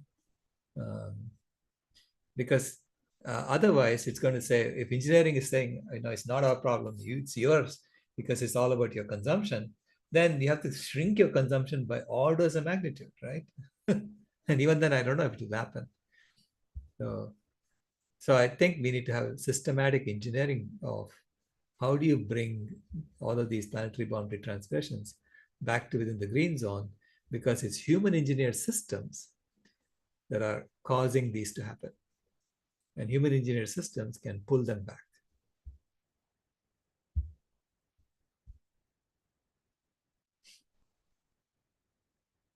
Because otherwise it's going to say, if engineering is saying, it's not our problem, it's yours because it's all about your consumption, then you have to shrink your consumption by orders of magnitude, right? And even then, I don't know if it will happen. So I think we need to have systematic engineering of how do you bring all of these planetary boundary transgressions back to within the green zone, because it's human engineered systems that are causing these to happen. And human engineered systems can pull them back.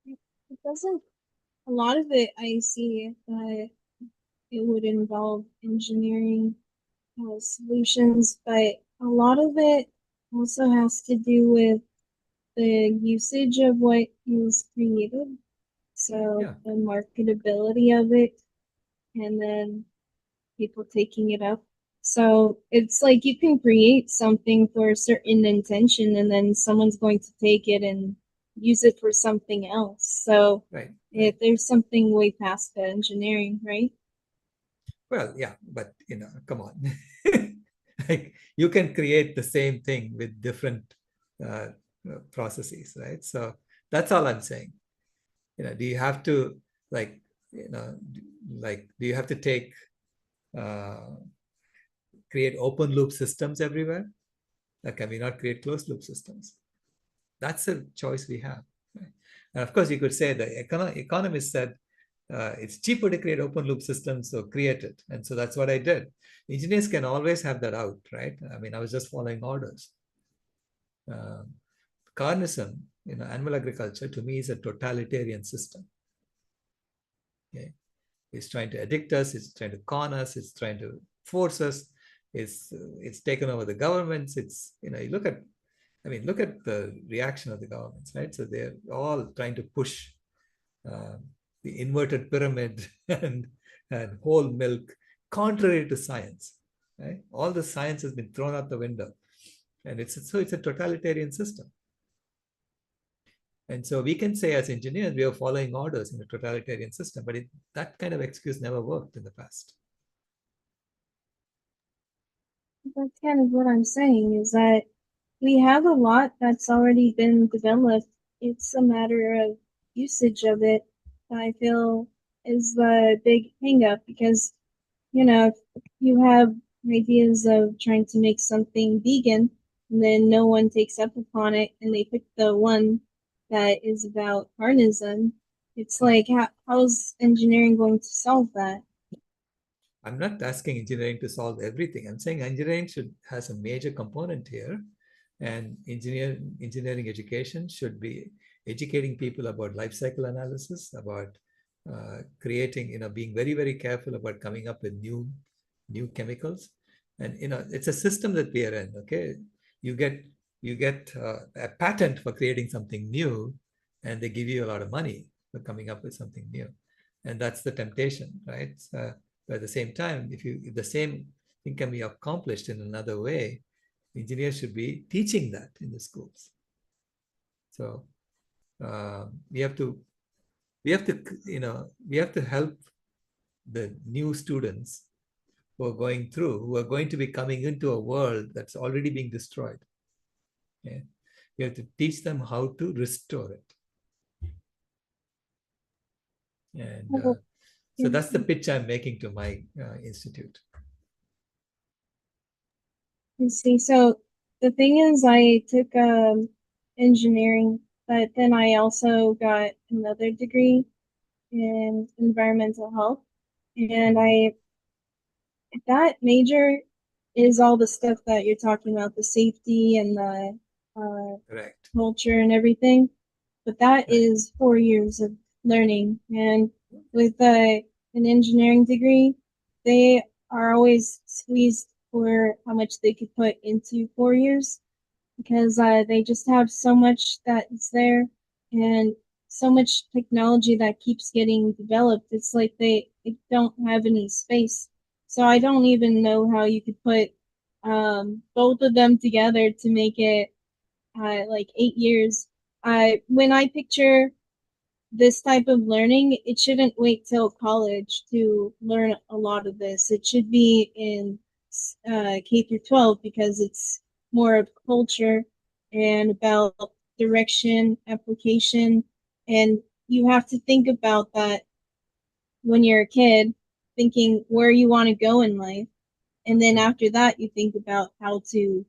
It doesn't, a lot of it I see that it would involve engineering solutions, but a lot of it also has to do with the usage of what is created. So Yeah. the marketability of it, and then people taking it up. So it's like you can create something for a certain intention, and then someone's going to take it and use it for something else. So Right. if there's something way past the engineering, right? Well, yeah, but come on. Like you can create the same thing with different uh, processes, right? So that's all I'm saying. Do you have to like, do you have to uh, create open loop systems everywhere? Like, can we not create closed loop systems? That's a choice we have. Right? And of course, you could say the economist said it's cheaper to create open loop systems, so create it. And so that's what I did. Engineers can always have that out, right? I mean, I was just following orders. Carnism, animal agriculture, to me is a totalitarian system. Okay, it's trying to addict us, it's trying to con us, it's trying to force us, it's taken over the governments. It's you look at, look at the reaction of the governments, right? So they're all trying to push uh, the inverted pyramid and whole milk, contrary to science, right? All the science has been thrown out the window, and it's a totalitarian system. And so we can say as engineers, we are following orders in a totalitarian system, but that kind of excuse never worked in the past. That's kind of what I'm saying, is that we have a lot that's already been developed. It's a matter of usage of it, I feel, is the big hang up, because if you have ideas of trying to make something vegan, and then no one takes up upon it, and they pick the one that is about carnism, it's like, how's engineering going to solve that? I'm not asking engineering to solve everything. I'm saying engineering has a major component here, and engineering education should be educating people about life cycle analysis, about creating, being very, very careful about coming up with new chemicals. And it's a system that we are in. Okay, you get a patent for creating something new, and they give you a lot of money for coming up with something new, and that's the temptation, right? But at the same time, if the same thing can be accomplished in another way, engineers should be teaching that in the schools. So we have to help the new students who are going to be coming into a world that's already being destroyed. Okay? You have to teach them how to restore it. And so that's the pitch I'm making to my institute. I see. So the thing is, I took engineering, but then I also got another degree in environmental health, and that major is all the stuff that you're talking about, the safety and the Correct. culture and everything. But that Right. is 4 years of learning, and with an engineering degree, they are always squeezed for how much they could put into 4 years, because they just have so much that is there, and so much technology that keeps getting developed. It's like they don't have any space. So I don't even know how you could put both of them together to make it like 8 years. When I picture this type of learning, it shouldn't wait till college to learn a lot of this. It should be in K through 12, because it's more of culture and about direction, application, and you have to think about that when you're a kid, thinking where you want to go in life, and then after that, you think about how to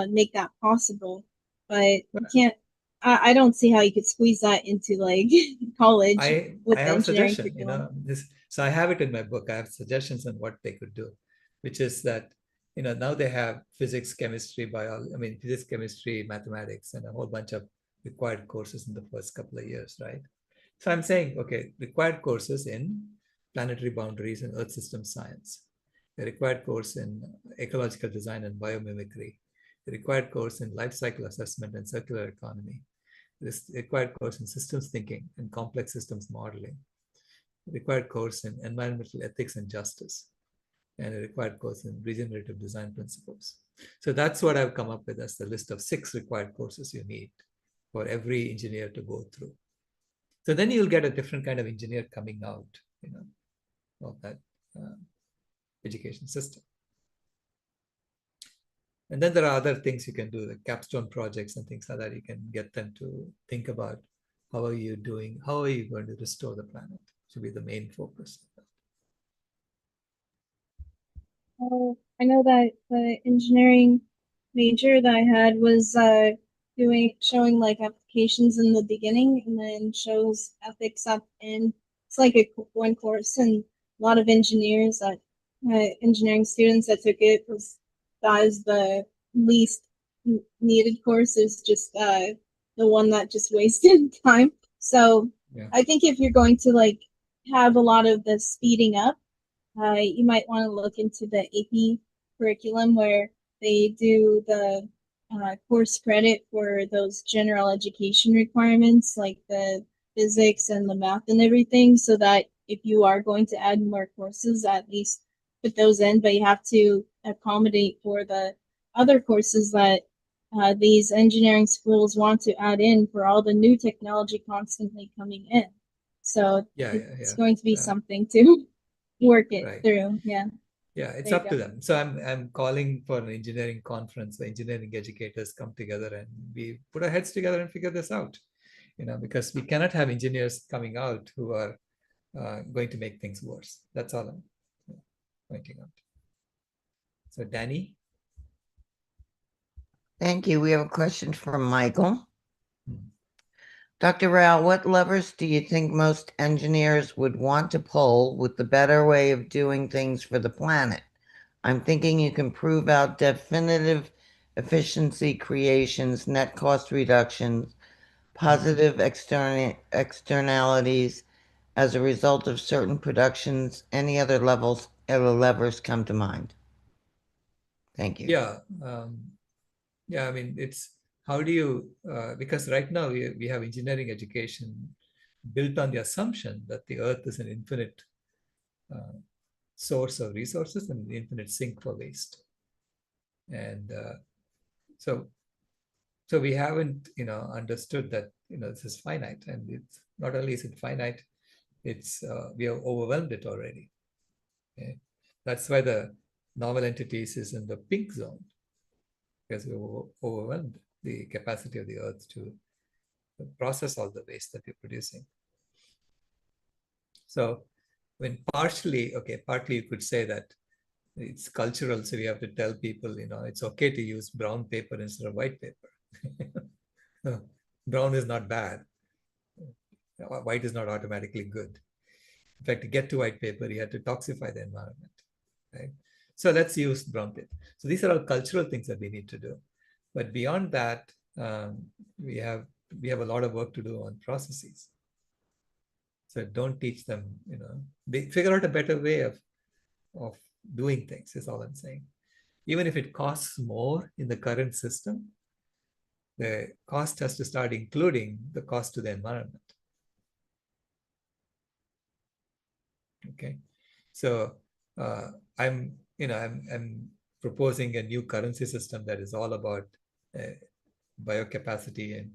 make that possible. But you can't. I don't see how you could squeeze that into like college I with the have a engineering suggestion, curriculum. so I have it in my book. I have suggestions on what they could do, which is that, now they have physics, chemistry, physics, chemistry, mathematics, and a whole bunch of required courses in the first couple of years, right? So I'm saying, okay, required courses in planetary boundaries and Earth system science, a required course in ecological design and biomimicry, a required course in life cycle assessment and circular economy, this required course in systems thinking and complex systems modeling, required course in environmental ethics and justice, and a required course in regenerative design principles. So that's what I've come up with as the list of 6 required courses you need for every engineer to go through. So then you'll get a different kind of engineer coming out, of that education system. And then there are other things you can do, like capstone projects and things like that. You can get them to think about how are you going to restore the planet, should be the main focus. I know that the engineering major that I had was showing like applications in the beginning and then shows ethics at the end. It's like one course, and a lot of engineering students that took it that is the least needed course. Is just the one that just wasted time. So Yeah. I think if you're going to like have a lot of the speeding up, you might want to look into the AP curriculum where they do the course credit for those general education requirements like the physics and the math and everything, so that if you are going to add more courses, at least put those in, but you have to accommodate for the other courses that these engineering schools want to add in for all the new technology constantly coming in. So it's going to be something to work it through. Yeah. Yeah, it's up to them. So I'm calling for an engineering conference where engineering educators come together and we put our heads together and figure this out. Because we cannot have engineers coming out who are going to make things worse. That's all I'm pointing out. So Danny. Thank you. We have a question from Michael. Dr. Rao, what levers do you think most engineers would want to pull with the better way of doing things for the planet? I'm thinking you can prove out definitive efficiency creations, net cost reductions, positive externalities as a result of certain productions. Any other levers come to mind? Thank you. Yeah. I mean, it's how do you, because right now we have engineering education built on the assumption that the earth is an infinite source of resources and an infinite sink for waste. And so we haven't, understood that, this is finite, and it's not only is it finite, it's we have overwhelmed it already. Okay? That's why the novel entities is in the pink zone, because we overwhelmed the capacity of the earth to process all the waste that we're producing. So when partly you could say that it's cultural, so we have to tell people, it's okay to use brown paper instead of white paper. Brown is not bad. White is not automatically good. In fact, to get to white paper, you have to toxify the environment, right? So let's use brown paper. So these are all cultural things that we need to do. But beyond that, we have a lot of work to do on processes. So don't teach them, they figure out a better way of doing things, is all I'm saying. Even if it costs more in the current system, the cost has to start including the cost to the environment. Okay, so I'm proposing a new currency system that is all about biocapacity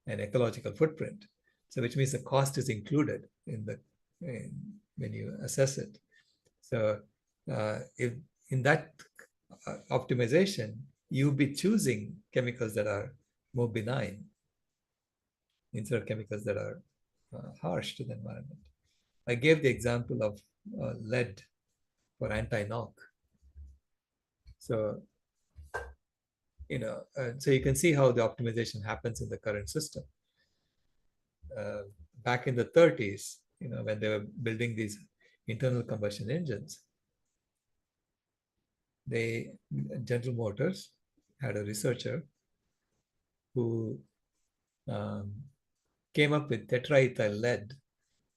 and ecological footprint. So which means the cost is included when you assess it. So if in that optimization, you'll be choosing chemicals that are more benign instead of chemicals that are harsh to the environment. I gave the example of lead for anti-knock. So, so you can see how the optimization happens in the current system. Back in the 30s, when they were building these internal combustion engines, General Motors had a researcher who came up with tetraethyl lead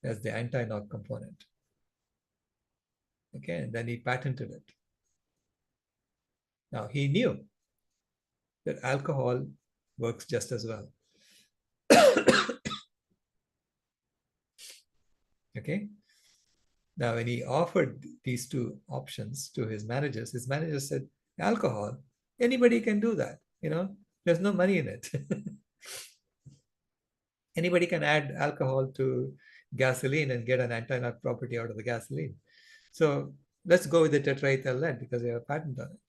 as the anti-knock component. Okay, and then he patented it. Now he knew that alcohol works just as well. Okay. Now, when he offered these two options to his managers said, alcohol, anybody can do that. There's no money in it. Anybody can add alcohol to gasoline and get an anti-knock property out of the gasoline. So let's go with the tetraethyl lead because they have a patent on it.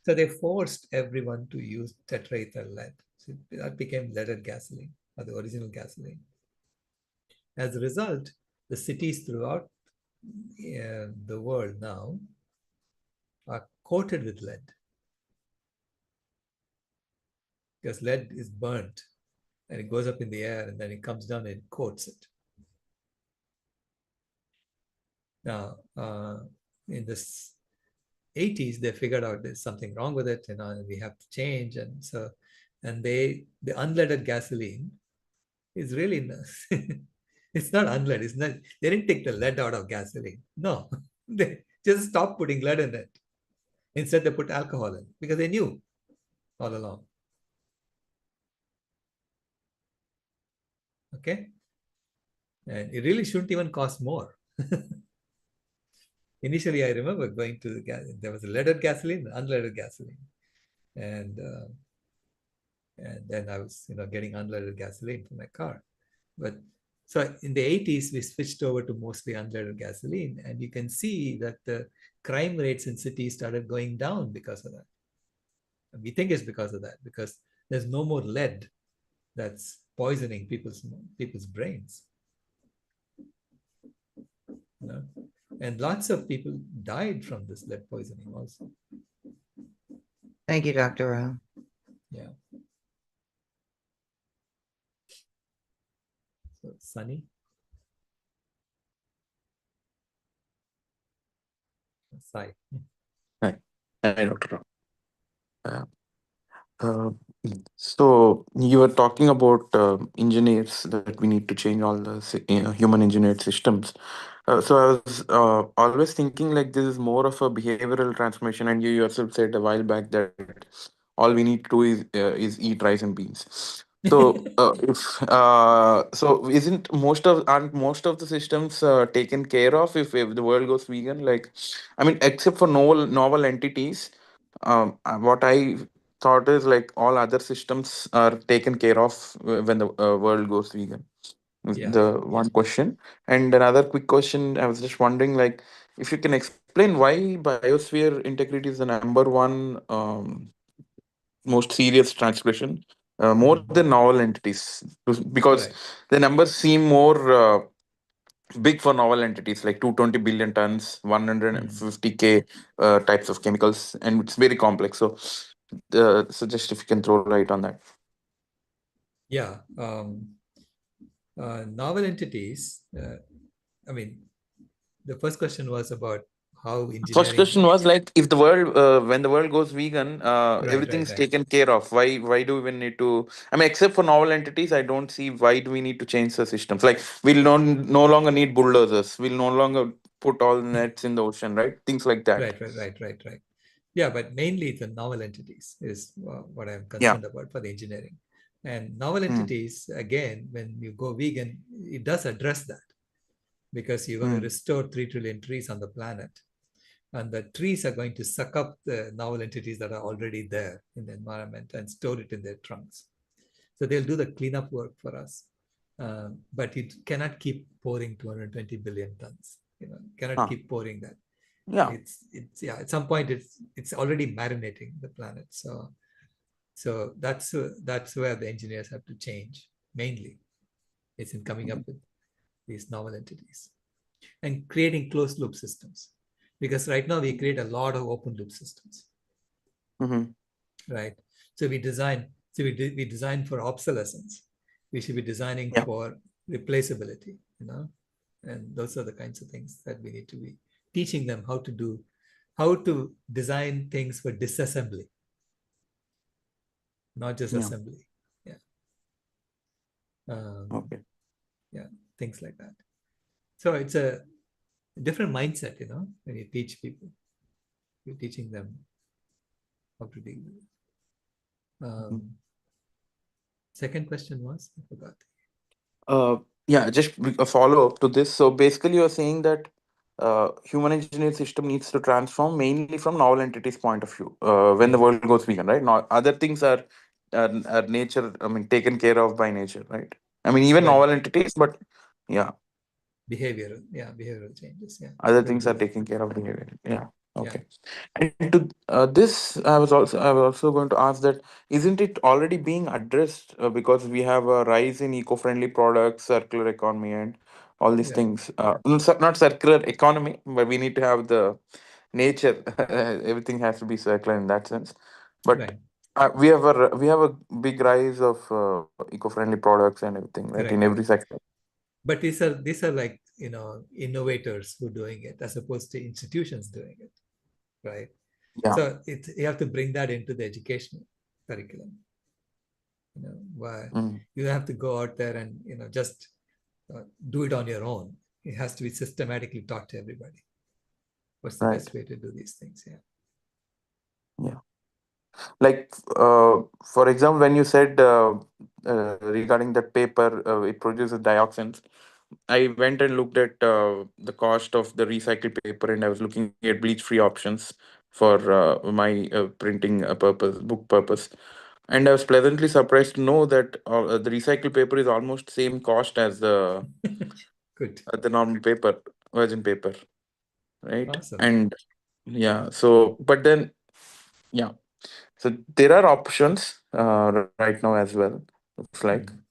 So they forced everyone to use tetraethyl lead. So that became leaded gasoline, or the original gasoline. As a result, the cities throughout the world now are coated with lead, because lead is burnt and it goes up in the air and then it comes down and coats it. Now, in the 80s, they figured out there's something wrong with it, and we have to change. And the unleaded gasoline is really, it's not unleaded. It's not. They didn't take the lead out of gasoline. No, they just stopped putting lead in it. Instead, they put alcohol in because they knew all along. Okay, and it really shouldn't even cost more. Initially, I remember going to there was a leaded gasoline, unleaded gasoline, and then I was getting unleaded gasoline for my car. But so in the 80s, we switched over to mostly unleaded gasoline, and you can see that the crime rates in cities started going down because of that. And we think it's because of that, because there's no more lead that's poisoning people's brains. And lots of people died from this lead poisoning also. Thank you, Dr. Rao. Yeah. So, Sunny? Sai. Hi, Dr. Rao. Uh, so you were talking about engineers, that we need to change all the human engineered systems. So I was always thinking like this is more of a behavioral transformation, and you yourself said a while back that all we need to do is eat rice and beans. So if so isn't aren't most of the systems taken care of if the world goes vegan? Like, I mean, except for novel entities, what I thought is like all other systems are taken care of when the world goes vegan. Is Yeah. the one question. And another quick question, I was just wondering, like, if you can explain why biosphere integrity is the number one most serious transgression, more than novel entities, because Right. the numbers seem more big for novel entities, like 220 billion tons, 150K types of chemicals, and it's very complex. So just if you can throw light on that. Yeah. Novel entities, I mean, the first question was about how First engineering. question was like, if the world, when the world goes vegan, Right. everything's taken care of. Why do we even need to? I mean, except for novel entities, I don't see why do we need to change the systems. Like, we'll no longer need bulldozers. We'll no longer put all nets in the ocean, right? Things like that. Right. Yeah, but mainly the novel entities is what I'm Yeah. concerned about for the engineering. And novel Mm, entities, again, when you go vegan, it does address that, because you're going to mm, restore 3 trillion trees on the planet. And the trees are going to suck up the novel entities that are already there in the environment and store it in their trunks. So they'll do the cleanup work for us. But it cannot keep pouring 220 billion tons. Cannot huh. keep pouring that. Yeah. It's at some point it's already marinating the planet. So that's where the engineers have to change mainly. It's in coming up with these novel entities and creating closed loop systems, because right now we create a lot of open loop systems. Mm-hmm. Right. So we design for obsolescence. We should be designing Yeah. for replaceability, and those are the kinds of things that we need to be teaching them how to design things for disassembly, not just Yeah. assembly. Yeah. Okay. Yeah, things like that. So it's a different mindset, when you teach people. You're teaching them how to deal with it. Mhm. Second question was, I forgot. Uh, yeah, just a follow up to this. So basically, you're saying that human engineered system needs to transform mainly from novel entities point of view when the Yeah, world goes vegan, right? Not other things are nature. I mean, taken care of by nature, right? I mean, even well, novel entities, but yeah, behavioral changes. Yeah, other will things are do that. taking care of behavior. Yeah. Yeah. Okay. And to this, I was also going to ask that isn't it already being addressed because we have a rise in eco-friendly products, circular economy, and all these Yeah. things. Not circular economy, but we need to have the nature. Everything has to be circular in that sense. But Right. we have a big rise of eco-friendly products and everything, right, in Correct. every Correct. sector. But these are like, innovators who are doing it as opposed to institutions doing it, right? Yeah. So you have to bring that into the educational curriculum. Why Mm, you have to go out there and just do it on your own. It has to be systematically taught to everybody. What's the right. best way to do these things? Yeah. Yeah. Like for example, when you said regarding that paper, it produces dioxins. I went and looked at the cost of the recycled paper, and I was looking at bleach free options for my printing book purpose, and I was pleasantly surprised to know that the recycled paper is almost same cost as Good. the normal paper, virgin paper, right? Awesome. And yeah, so but then yeah, so there are options right now as well. Looks like Mhm.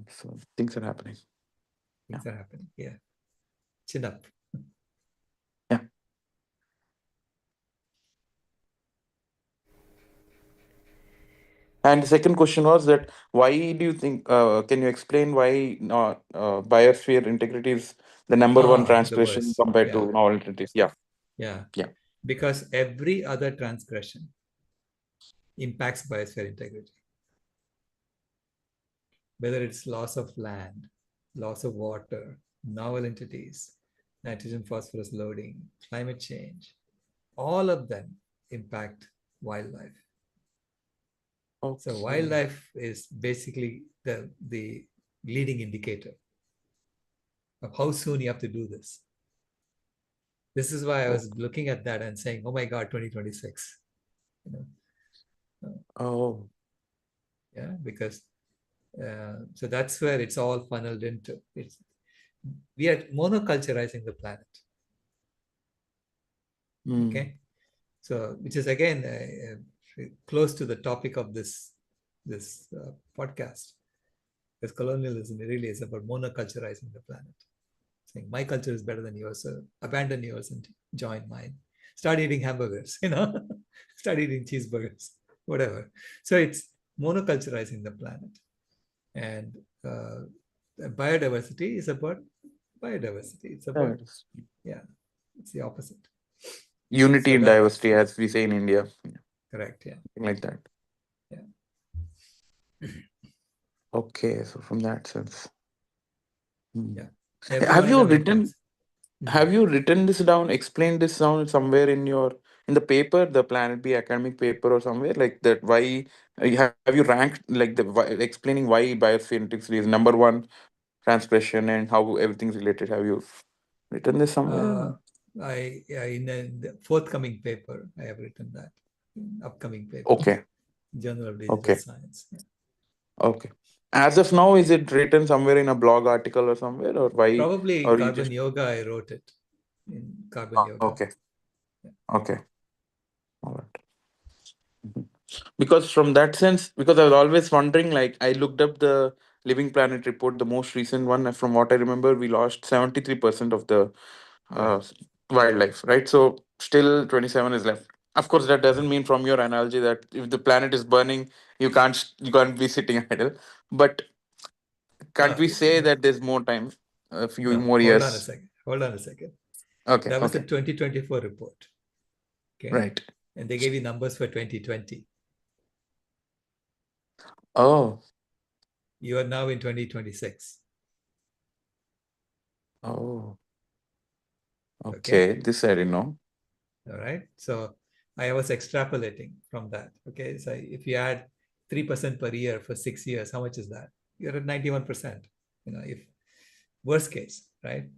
so things are happening. Yeah, Things are happening. Yeah. Chin up. yeah. And the second question was that why do you think? Can you explain why not biosphere integrity is the number one The transgression worst. compared Yeah. to novel entities? Yeah, Yeah. yeah. Because every other transgression impacts biosphere integrity, whether it's loss of land, loss of water, novel entities, nitrogen phosphorus loading, climate change, all of them impact wildlife. So Okay. wildlife is basically the leading indicator of how soon you have to do this. This is why I Oh, was looking at that and saying, "Oh my God, 2026." You know, oh, yeah, because so that's where it's all funneled into. We are monoculturizing the planet. mm, Okay, so which is again close to the topic of this podcast, because colonialism really is about monoculturizing the planet, saying my culture is better than yours, so abandon yours and join mine. Start eating hamburgers, start eating cheeseburgers, whatever. So it's monoculturizing the planet, and biodiversity is about biodiversity. It's about, that is yeah, it's the opposite. unity So in that diversity, as we say in India, yeah, correct, yeah, something like that. yeah, Okay, so from that sense, yeah. hmm. Every Have one of you them written? impacts. Mhm. Have you written this down, explained this down somewhere in the paper, the Planet B academic paper or somewhere like that? Why have you ranked like explaining why biosphere is number one transgression and how everything's related? Have you written this somewhere? Uh, in the forthcoming paper, I have written that. Upcoming paper, Okay, Journal of Digital okay, Science. Yeah. okay. As of now, is it written somewhere in a blog article or somewhere, or why, Probably in or you Carbon just Yoga, I wrote it in Carbon Yoga. okay, Yeah. okay, all right. Mhm. Because from that sense, because I was always wondering, like I looked up the Living Planet report, the most recent one, and from what I remember, we lost 73% of the Right. uh, wildlife, right? So still 27 is left. Of course, that doesn't mean from your analogy that if the planet is burning, you can't be sitting idle. But can't No, we say that there's more time, a few no, more hold on a years? second. Hold on a second. Okay, That was the okay, 2024 report. Okay. right. And they gave you numbers for 2020. Oh, You are now in 2026. oh, Okay. okay. This I didn't know. All right. So I was extrapolating from that. Okay. So if you add 3% per year for 6 years, how much is that? You're at 91%, if worst case, right?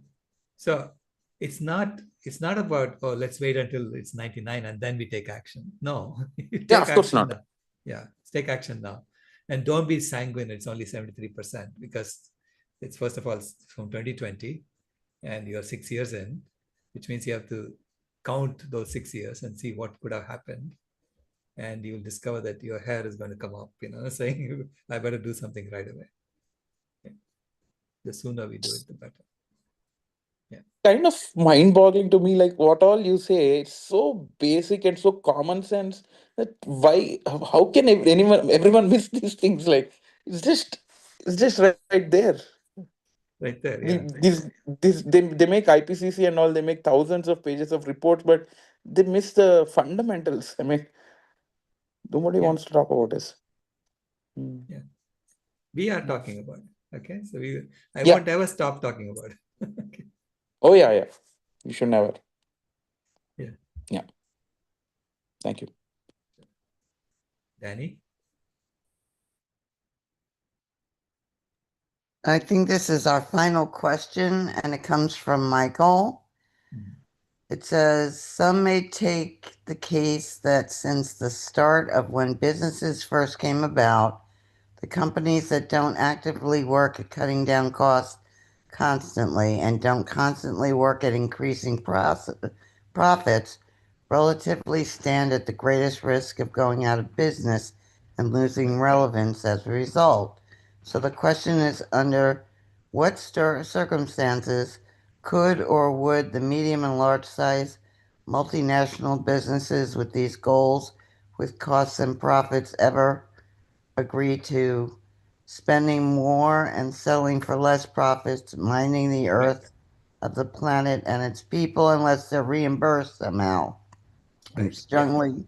So it's not about, oh, let's wait until it's 99 and then we take action. No, you Yeah, take of course action not. now. Yeah, take action now. And don't be sanguine, it's only 73%, because it's, first of all, from 2020 and you're 6 years in, which means you have to count those 6 years and see what could have happened. And you'll discover that your hair is going to come up, saying, I better do something right away. Yeah. The sooner we do it, the better. Kind of mind-boggling to me, like what all you say, it's so basic and so common sense that how can everyone miss these things? Like it's just right there. Right there, The, yeah. they make IPCC and all, they make thousands of pages of reports, but they miss the fundamentals. I mean, nobody Yeah. wants to talk about this. Yeah. We are talking about it. Okay. So I Yeah. won't ever stop talking about it. Okay. Oh yeah. You should never. Yeah. Yeah. Thank you. Danny? I think this is our final question, and it comes from Michael. It says, some may take the case that since the start of when businesses first came about, the companies that don't actively work at cutting down costs constantly and don't constantly work at increasing profits relatively stand at the greatest risk of going out of business and losing relevance as a result. So the question is, under what circumstances could or would the medium and large size multinational businesses with these goals with costs and profits ever agree to spending more and selling for less profits, mining the earth of the planet and its people unless they're reimbursed somehow? I'm struggling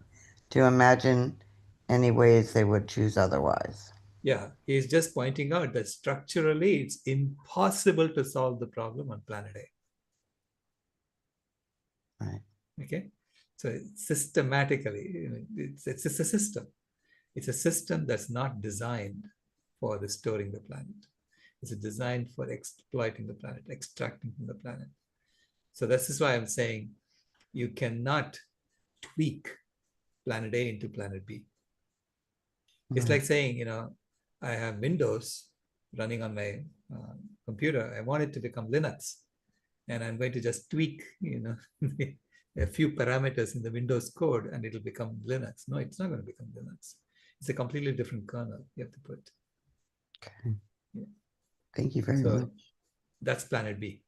to imagine any ways they would choose otherwise. Yeah, he's just pointing out that structurally it's impossible to solve the problem on planet A. Right. Okay. So systematically, it's a system. It's a system that's not designed for restoring the planet. It's designed for exploiting the planet, extracting from the planet. So this is why I'm saying you cannot tweak planet A into planet B. It's like saying, I have Windows running on my computer. I want it to become Linux. And I'm going to just tweak, a few parameters in the Windows code and it'll become Linux. No, it's not going to become Linux. It's a completely different kernel you have to put. Okay. Yeah. Thank you very much. That's planet B.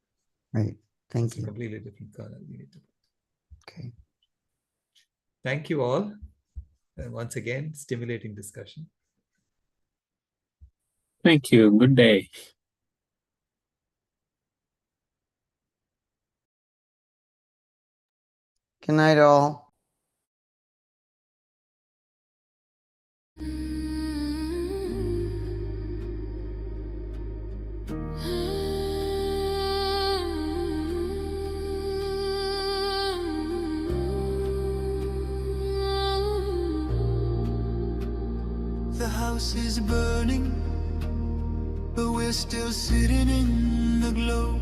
Right. Thank you. A completely different kernel you need to put. Okay. Thank you all. And once again, stimulating discussion. Thank you. Good day. Good night, all. The house is burning, but we're still sitting in the glow.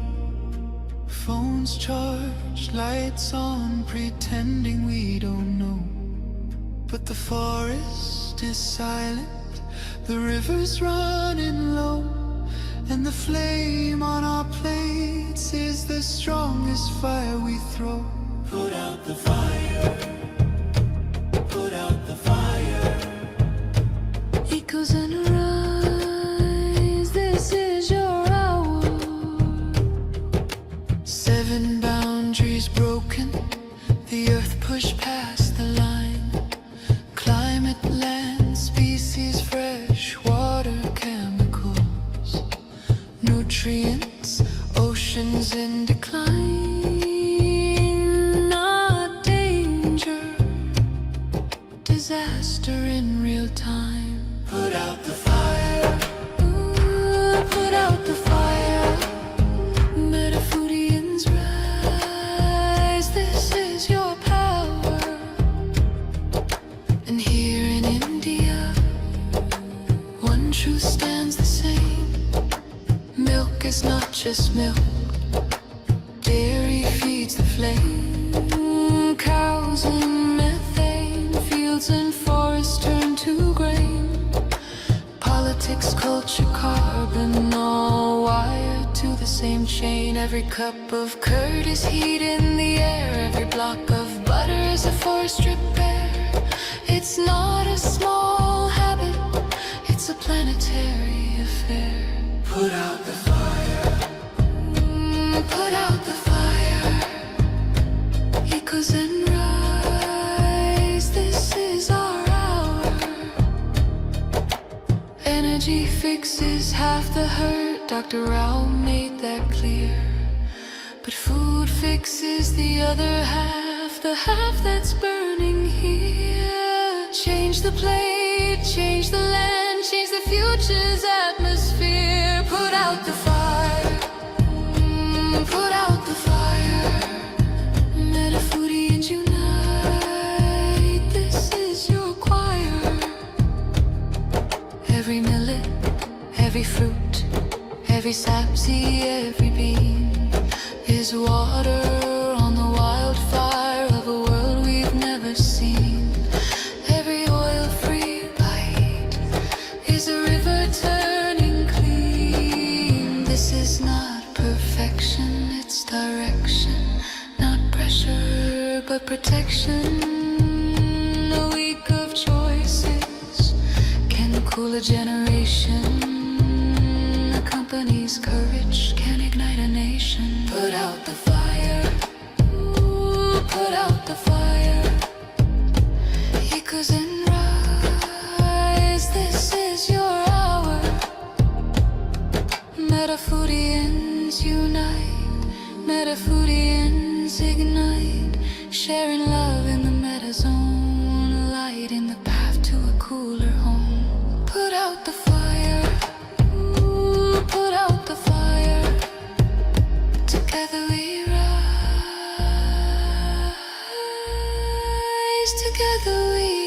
Phones charged, lights on, pretending we don't know. But the forest is silent, the river's running low, and the flame on our plates is the strongest fire we throw. Put out the fire, put out the fire. Echoes and rise, this is your hour. 7 boundaries broken, the earth pushed past the line. Climate, land, species, fresh water, chemicals, nutrients, oceans in decline. Not danger, disaster in real time. Put out the fire, ooh, put out the fire. Metafudians rise, this is your power. And here in India, is not just milk. Dairy feeds the flame. Cows and methane. Fields and forests turn to grain. Politics, culture, carbon, all wired to the same chain. Every cup of curd is heat in the air. Every block of butter is a forest repair. It's not a small habit, it's a planetary affair. Put out the fire. Put out the fire. Echoes and rise. This is our hour. Energy fixes half the hurt. Dr. Rao made that clear. But food fixes the other half, the half that's burning here. Change the plate, change the land, change the future's atmosphere. Put out the fire. Put out the fire. Metafoodians unite. This is your choir. Every millet, every fruit, every sapseed, every bean is water on the wildfire of a world we've never seen. Every oil-free bite is a river turning clean. This is not perfection, it's direction. Not pressure, but protection. A week of choices can cool a generation. A company's courage can ignite a nation. Put out the fire. Ooh, put out the fire. Echoes and rise. This is your hour. Metafoodians unite. Metafoodians ignite. Sharing love in the meta zone. Light in the path to a cooler home. Put out the fire. Ooh, put out the fire. Together we rise. Together we